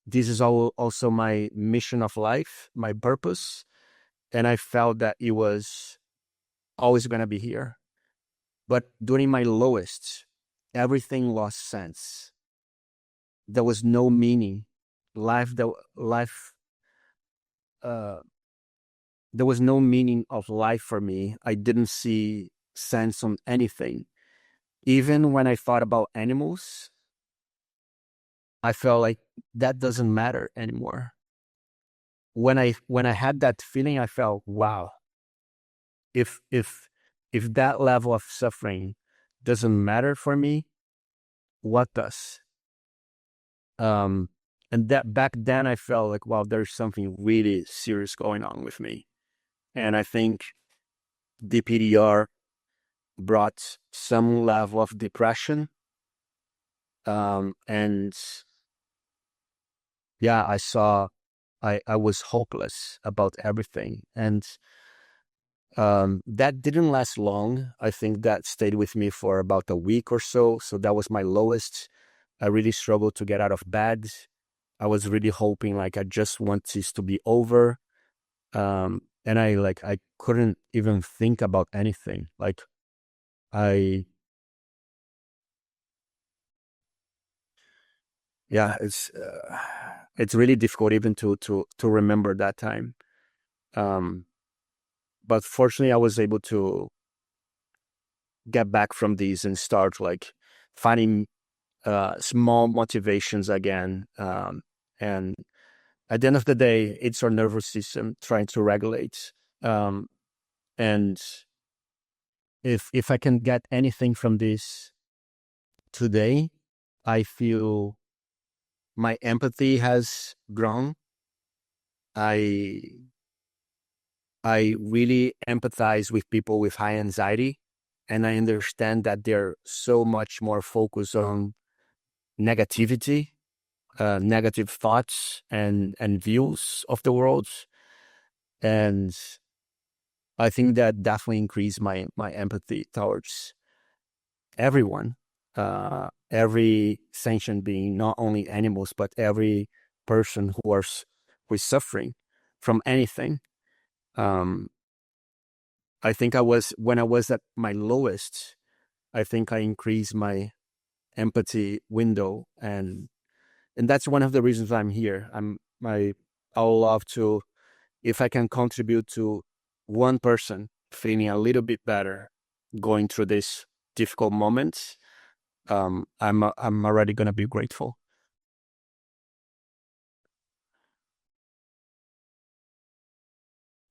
this is also my mission of life, my purpose, and I felt that it was always going to be here. But during my lowest, everything lost sense. There was no meaning. Life, uh, there was no meaning of life for me. I didn't see sense on anything. Even when I thought about animals, I felt like that doesn't matter anymore. When I had that feeling, I felt, wow, if that level of suffering doesn't matter for me, what does? And that back then I felt like, wow, there's something really serious going on with me. And I think DPDR brought some level of depression. And yeah, I was hopeless about everything. And that didn't last long. I think that stayed with me for about a week or so. So that was my lowest. I really struggled to get out of bed. I was really hoping like I just want this to be over. And I couldn't even think about anything. Like I yeah, it's really difficult even to remember that time. But fortunately I was able to get back from these and start like finding small motivations again. And at the end of the day, it's our nervous system trying to regulate. And if I can get anything from this today, I feel my empathy has grown. I really empathize with people with high anxiety, and I understand that they're so much more focused on negativity, negative thoughts and views of the world. And I think that definitely increased my empathy towards everyone, every sentient being, not only animals, but every person who is suffering from anything. I think when I was at my lowest, I think I increased my empathy window, and that's one of the reasons I'm here. I would love to, if I can contribute to one person feeling a little bit better going through this difficult moment, I'm already gonna be grateful.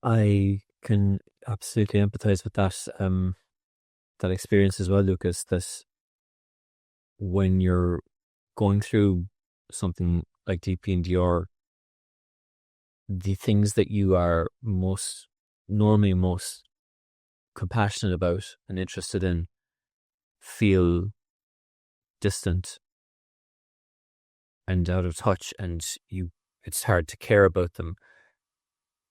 I can absolutely empathize with that experience as well, Lucas. That when you're going through something like DPDR, the things that you are normally most compassionate about and interested in feel distant and out of touch, and it's hard to care about them.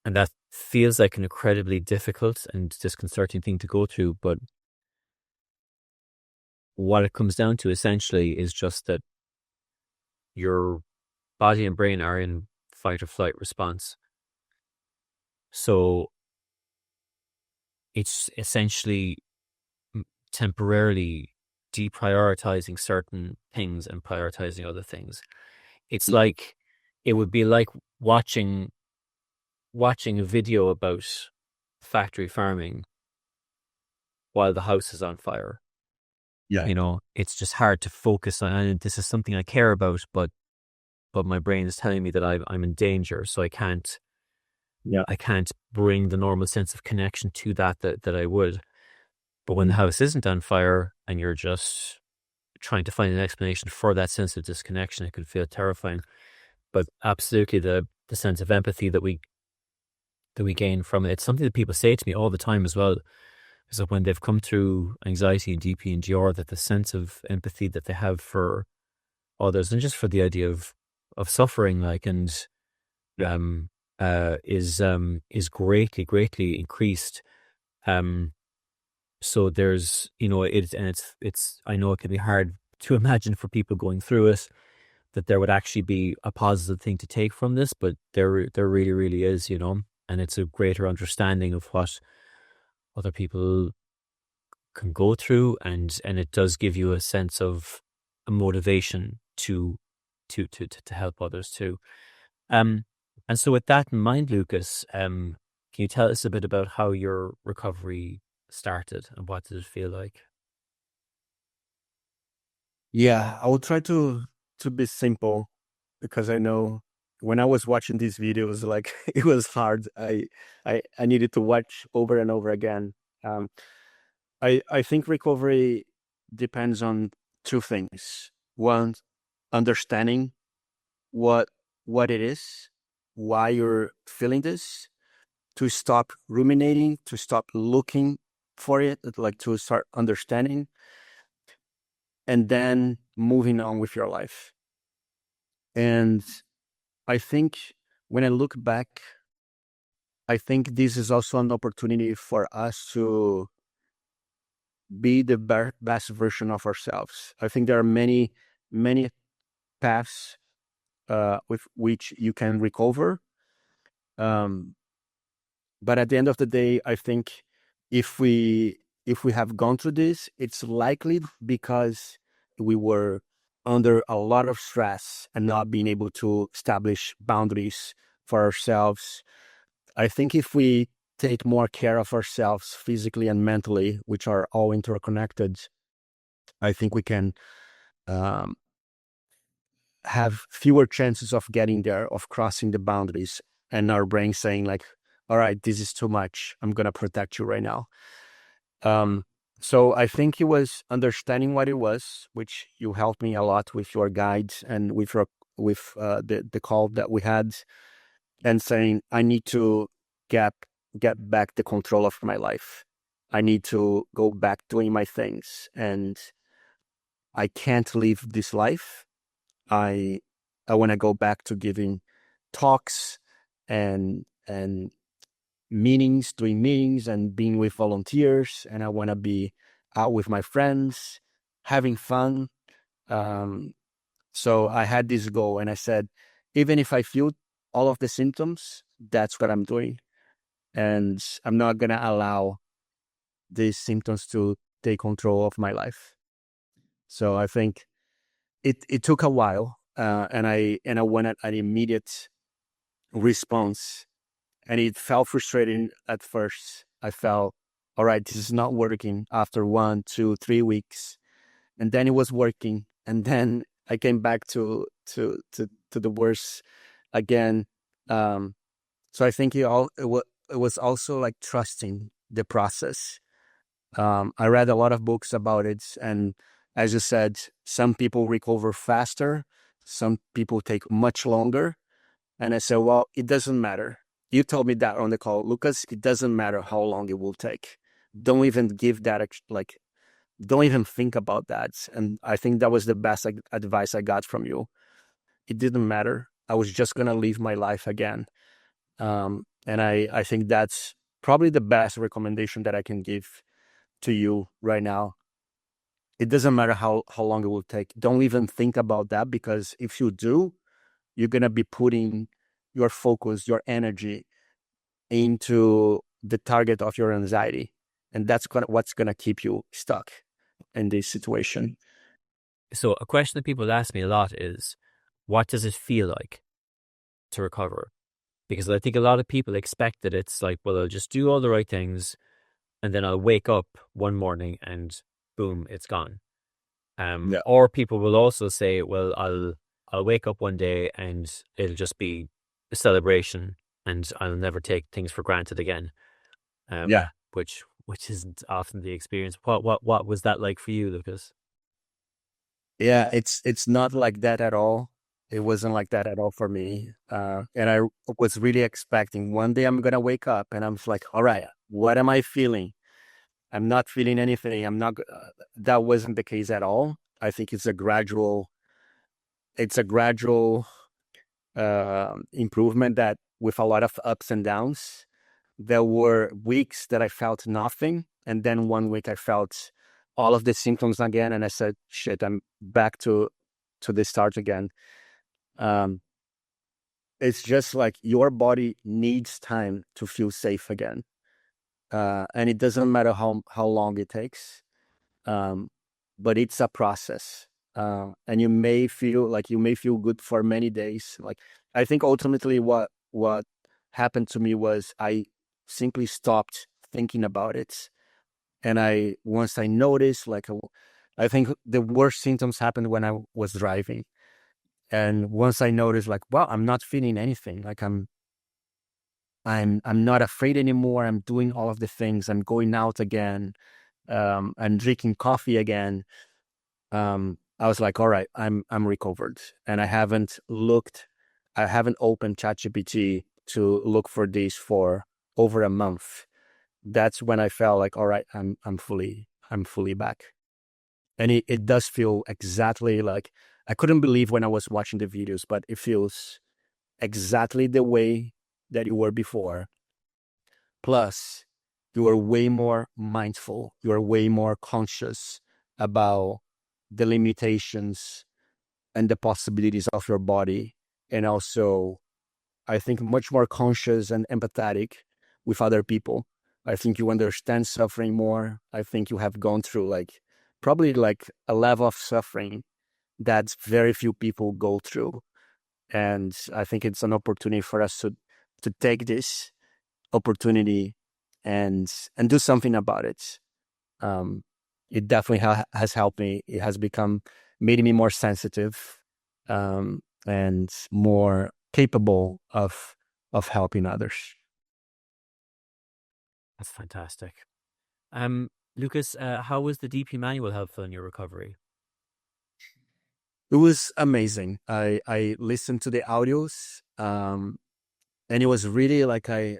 And that feels like an incredibly difficult and disconcerting thing to go through. But what it comes down to essentially is just that your body and brain are in fight or flight response. So it's essentially temporarily deprioritizing certain things and prioritizing other things. It's like, it would be like watching a video about factory farming while the house is on fire. Yeah. It's just hard to focus on, and this is something I care about, but my brain is telling me that I'm in danger, so I can't bring the normal sense of connection to that I would. But when the house isn't on fire and you're just trying to find an explanation for that sense of disconnection, it can feel terrifying. But absolutely, the sense of empathy that we gain from it, it's something that people say to me all the time as well, is that when they've come through anxiety and DPDR, that the sense of empathy that they have for others and just for the idea of suffering, is greatly increased. So there's, it's I know it can be hard to imagine for people going through it that there would actually be a positive thing to take from this, but there really, really is, and it's a greater understanding of what other people can go through, and it does give you a sense of a motivation to help others too. And so with that in mind, Lucas, can you tell us a bit about how your recovery started and what did it feel like? Yeah, I will try to be simple, because I know when I was watching these videos, like it was hard. I needed to watch over and over again. Um, I think recovery depends on two things. One, understanding what it is, why you're feeling this, to stop ruminating, to stop looking for it, like to start understanding, and then moving on with your life. And I think when I look back, I think this is also an opportunity for us to be the best version of ourselves. I think there are many paths with which you can recover. But at the end of the day, I think if we have gone through this, it's likely because we were under a lot of stress and not being able to establish boundaries for ourselves. I think if we take more care of ourselves physically and mentally, which are all interconnected, I think we can um, have fewer chances of getting there, of crossing the boundaries, and our brain saying like, all right, this is too much. I'm going to protect you right now. So I think it was understanding what it was, which you helped me a lot with your guides and with the call that we had, and saying, I need to get back the control of my life. I need to go back doing my things, and I can't live this life. I I want to go back to giving talks and meetings, doing meetings and being with volunteers. And I want to be out with my friends, having fun. So I had this goal and I said, even if I feel all of the symptoms, that's what I'm doing. And I'm not going to allow these symptoms to take control of my life. So I think it took a while, and I wanted an immediate response, and it felt frustrating at first. I felt, all right, this is not working after 1, 2, 3 weeks, and then it was working, and then I came back to the worst again. So I think it was also like trusting the process. I read a lot of books about it, and as you said, some people recover faster, some people take much longer. And I said, well, it doesn't matter. You told me that on the call, Lucas. It doesn't matter how long it will take. Don't even give that don't even think about that. And I think that was the best advice I got from you. It didn't matter. I was just gonna live my life again. And I think that's probably the best recommendation that I can give to you right now. It doesn't matter how long it will take. Don't even think about that, because if you do, you're going to be putting your focus, your energy into the target of your anxiety. And that's what's going to keep you stuck in this situation. So a question that people ask me a lot is, what does it feel like to recover? Because I think a lot of people expect that it's like, well, I'll just do all the right things and then I'll wake up one morning and boom, it's gone. Yeah. Or people will also say, well, I'll wake up one day and it'll just be a celebration and I'll never take things for granted again. Yeah. Which isn't often the experience. What was that like for you, Lucas? Yeah. It's not like that at all. It wasn't like that at all for me. And I was really expecting one day I'm going to wake up and I'm just like, all right, what am I feeling? I'm not feeling anything. That wasn't the case at all. I think it's a gradual improvement that with a lot of ups and downs. There were weeks that I felt nothing. And then one week I felt all of the symptoms again. And I said, shit, I'm back to the start again. Um, it's just like your body needs time to feel safe again. And it doesn't matter how long it takes. But it's a process. And you may feel good for many days. Like, I think ultimately what happened to me was I simply stopped thinking about it. And once I noticed, I think the worst symptoms happened when I was driving. And once I noticed, like, wow, I'm not feeling anything. Like I'm not afraid anymore. I'm doing all of the things. I'm going out again. I'm drinking coffee again. I was like, all right, I'm recovered. And I haven't opened ChatGPT to look for these for over a month. That's when I felt like, all right, I'm fully back. And it does feel exactly like, I couldn't believe when I was watching the videos, but it feels exactly the way that you were before. Plus, you are way more mindful. You are way more conscious about the limitations and the possibilities of your body. And also, I think much more conscious and empathetic with other people. I think you understand suffering more. I think you have gone through probably a level of suffering that very few people go through. And I think it's an opportunity for us to take this opportunity and do something about it. Um, it definitely has helped me. It has made me more sensitive, and more capable of helping others. That's fantastic. Lucas, how was the DP manual helpful in your recovery? It was amazing. I listened to the audios, and it was really like I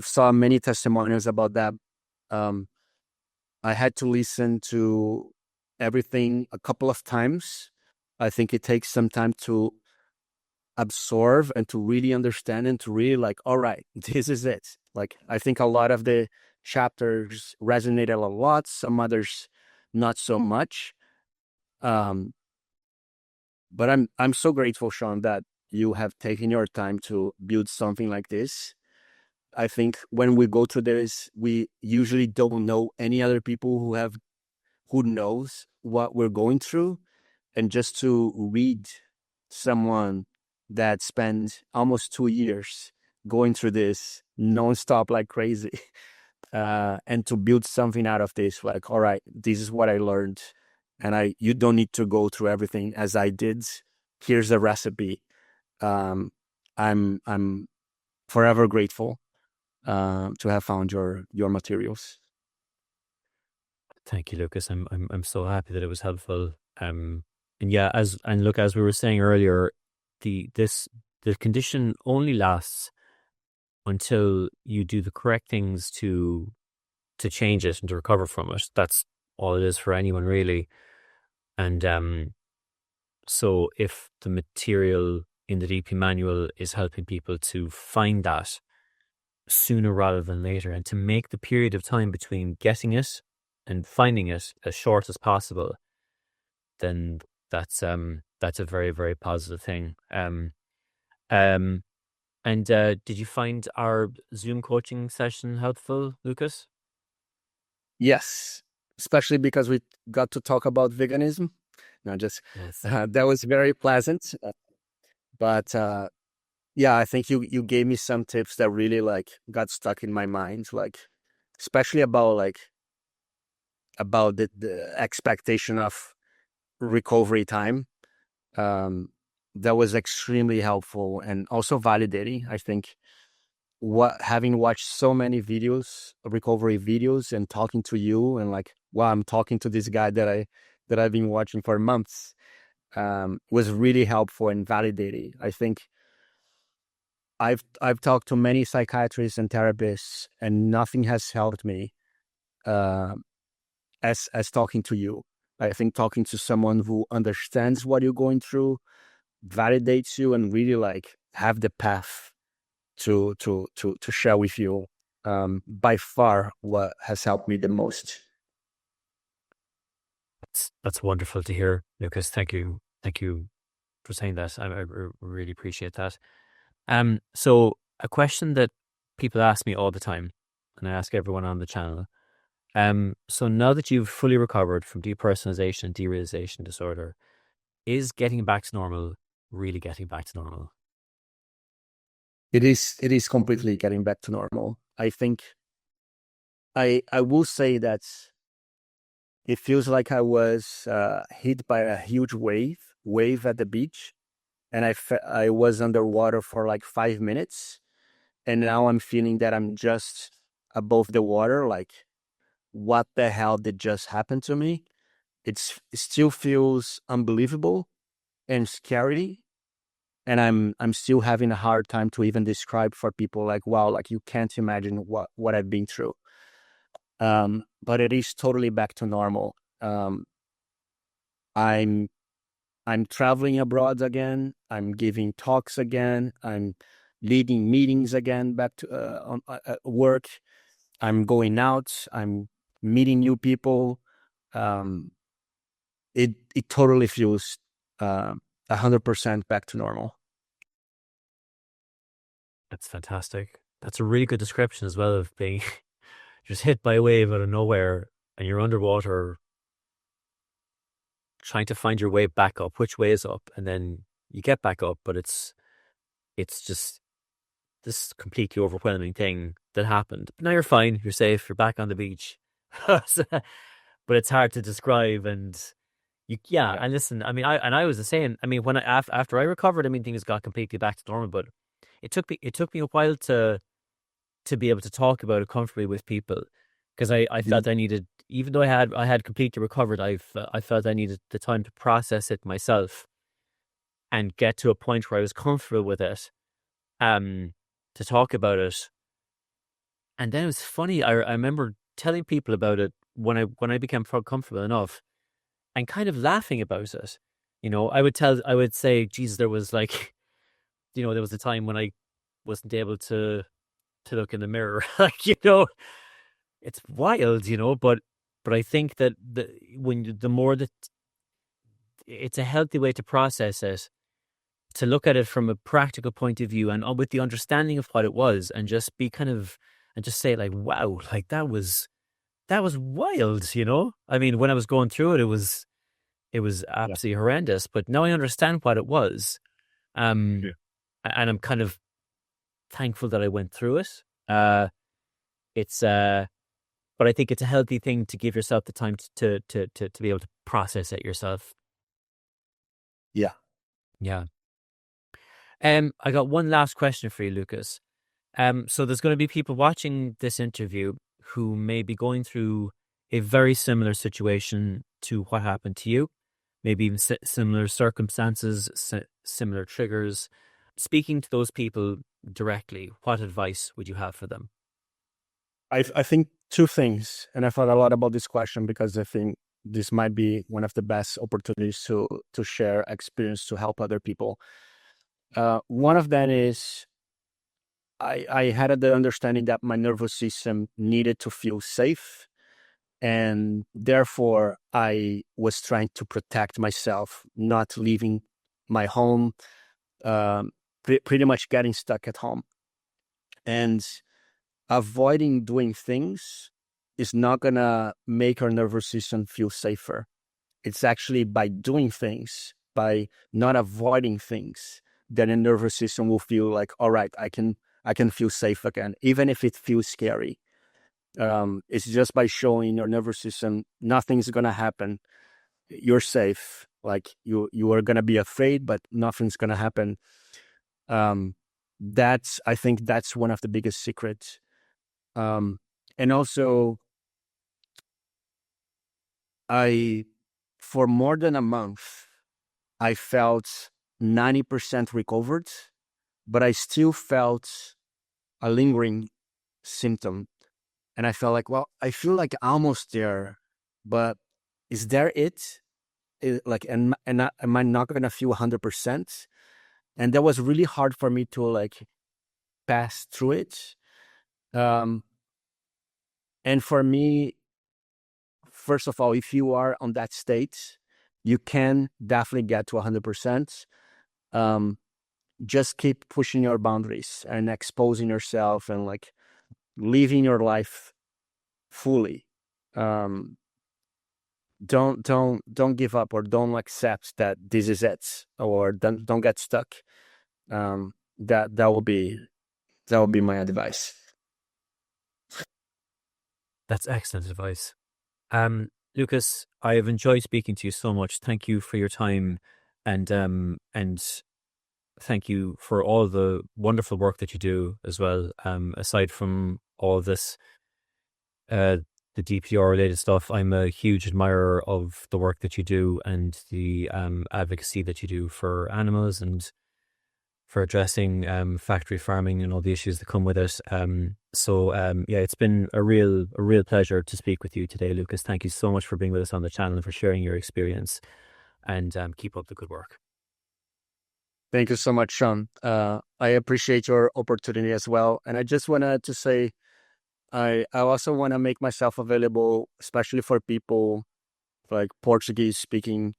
saw many testimonials about that. Um, I had to listen to everything a couple of times I think it takes some time to absorb and to really understand and to really like, all right, this is it. Like, I think a lot of the chapters resonated a lot, some others not so much. Um, but I'm so grateful, Sean, that you have taken your time to build something like this. I think when we go through this, we usually don't know any other people who knows what we're going through. And just to read someone that spent almost 2 years going through this nonstop like crazy, and to build something out of this, like, all right, this is what I learned, and you don't need to go through everything as I did. Here's a recipe. I'm forever grateful to have found your materials. Thank you, Lucas. I'm so happy that it was helpful. And yeah, as we were saying earlier, the condition only lasts until you do the correct things to change it and to recover from it. That's all it is for anyone, really. And so if the material in the DP manual is helping people to find that sooner rather than later, and to make the period of time between getting it and finding it as short as possible, then that's a very, very positive thing. And did you find our Zoom coaching session helpful, Lucas? Yes, especially because we got to talk about veganism. No, just Yes. that was very pleasant. But yeah, I think you gave me some tips that really like got stuck in my mind, like especially about the expectation of recovery time. Um, that was extremely helpful and also validating. I think what having watched so many videos, recovery videos, and talking to you, and like, wow, I'm talking to this guy that I've been watching for months, was really helpful and validating. I think I've talked to many psychiatrists and therapists, and nothing has helped me uh, as talking to you. I think talking to someone who understands what you're going through, validates you, and really like have the path to share with you. By far, what has helped me the most. That's wonderful to hear, Lucas. Thank you for saying that. I really appreciate that. So a question that people ask me all the time, and I ask everyone on the channel. So now that you've fully recovered from depersonalization and derealization disorder, is getting back to normal really getting back to normal? It is completely getting back to normal. I think I will say that it feels like I was hit by a huge wave at the beach, and I was underwater for like 5 minutes, and now I'm feeling that I'm just above the water. Like, what the hell did just happen to me? It still feels unbelievable and scary, and I'm still having a hard time to even describe for people, like, wow, like you can't imagine what I've been through. But it is totally back to normal. I'm I'm traveling abroad again. I'm giving talks again. I'm leading meetings again back to at work. I'm going out. I'm meeting new people. Um, it totally feels 100% back to normal. That's fantastic. That's a really good description as well of being just hit by a wave out of nowhere and you're underwater trying to find your way back up, which way is up, and then you get back up, but it's just this completely overwhelming thing that happened. But now you're fine, you're safe, you're back on the beach. But it's hard to describe, and yeah, Yeah. and listen, I mean, I was the same. I mean, when after I recovered, I mean, things got completely back to normal, but it took me a while to be able to talk about it comfortably with people, because I Mhm. felt I needed, even though I had completely recovered, I felt I needed the time to process it myself and get to a point where I was comfortable with it, um, to talk about it. And then it was funny. I remember telling people about it when I became comfortable enough, and kind of laughing about it. I would say, Jesus, there was like, there was a time when I wasn't able to look in the mirror. Like, it's wild, but I think that the more that it's a healthy way to process it, to look at it from a practical point of view and with the understanding of what it was, and just be and just say like, wow, like that was wild, I mean, when I was going through it, it was Yeah. absolutely horrendous, but now I understand what it was. Um, Yeah. and I'm kind of thankful that I went through it. It's but I think it's a healthy thing to give yourself the time to be able to process it yourself. Yeah. Yeah. I got one last question for you, Lucas. So there's going to be people watching this interview who may be going through a very similar situation to what happened to you, maybe even similar circumstances, similar triggers. Speaking to those people directly, what advice would you have for them? I think two things, and I thought a lot about this question because I think this might be one of the best opportunities to share experience to help other people. One of them is I had the understanding that my nervous system needed to feel safe, and therefore I was trying to protect myself, not leaving my home, um, pretty much getting stuck at home, and avoiding doing things is not gonna make our nervous system feel safer. It's actually by doing things, by not avoiding things, that a nervous system will feel like, all right, I can feel safe again, even if it feels scary. It's just by showing your nervous system nothing's gonna happen. You're safe. Like you are gonna be afraid, but nothing's gonna happen. Um, I think that's one of the biggest secrets. And also, I for more than a month, I felt 90% recovered, but I still felt a lingering symptom. And I felt like, well, I feel like almost there, but is there it? Like, am I not going to feel 100%? And that was really hard for me to like pass through it. Um, and for me, first of all, if you are on that state, you can definitely get to 100%. Um, just keep pushing your boundaries and exposing yourself and like living your life fully. Um, don't give up, or don't accept that this is it, or don't get stuck. That will be my advice. That's excellent advice. Lucas, I have enjoyed speaking to you so much. Thank you for your time, and thank you for all the wonderful work that you do as well. Aside from all this, uh, the DPDR related stuff, I'm a huge admirer of the work that you do and the advocacy that you do for animals and for addressing factory farming and all the issues that come with it. Yeah, it's been a real pleasure to speak with you today, Lucas. Thank you so much for being with us on the channel and for sharing your experience. And keep up the good work. Thank you so much, Sean. I appreciate your opportunity as well, and I just wanted to say I also want to make myself available, especially for people like Portuguese speaking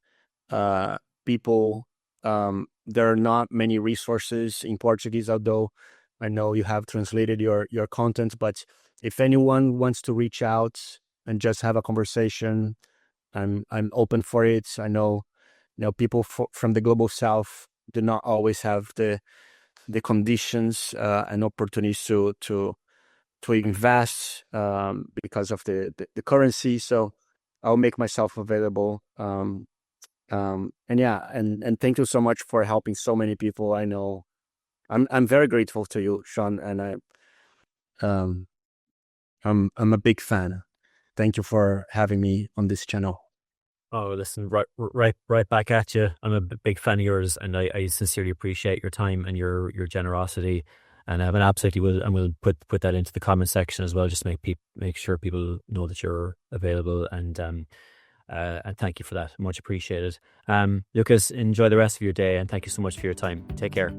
uh, people. There are not many resources in Portuguese, although I know you have translated your content. But if anyone wants to reach out and just have a conversation, I'm open for it. I know, people from the global south do not always have the conditions and opportunities to invest because of the currency. So I'll make myself available. And yeah, and thank you so much for helping so many people. I know I'm very grateful to you, Sean, and um I'm a big fan. Thank you for having me on this channel. Oh, listen, right back at you. I'm a big fan of yours, and I sincerely appreciate your time and your generosity. And I absolutely will, and we'll put that into the comment section as well, just to make sure people know that you're available. And And thank you for that. Much appreciated. Lucas, enjoy the rest of your day, and thank you so much for your time. Take care.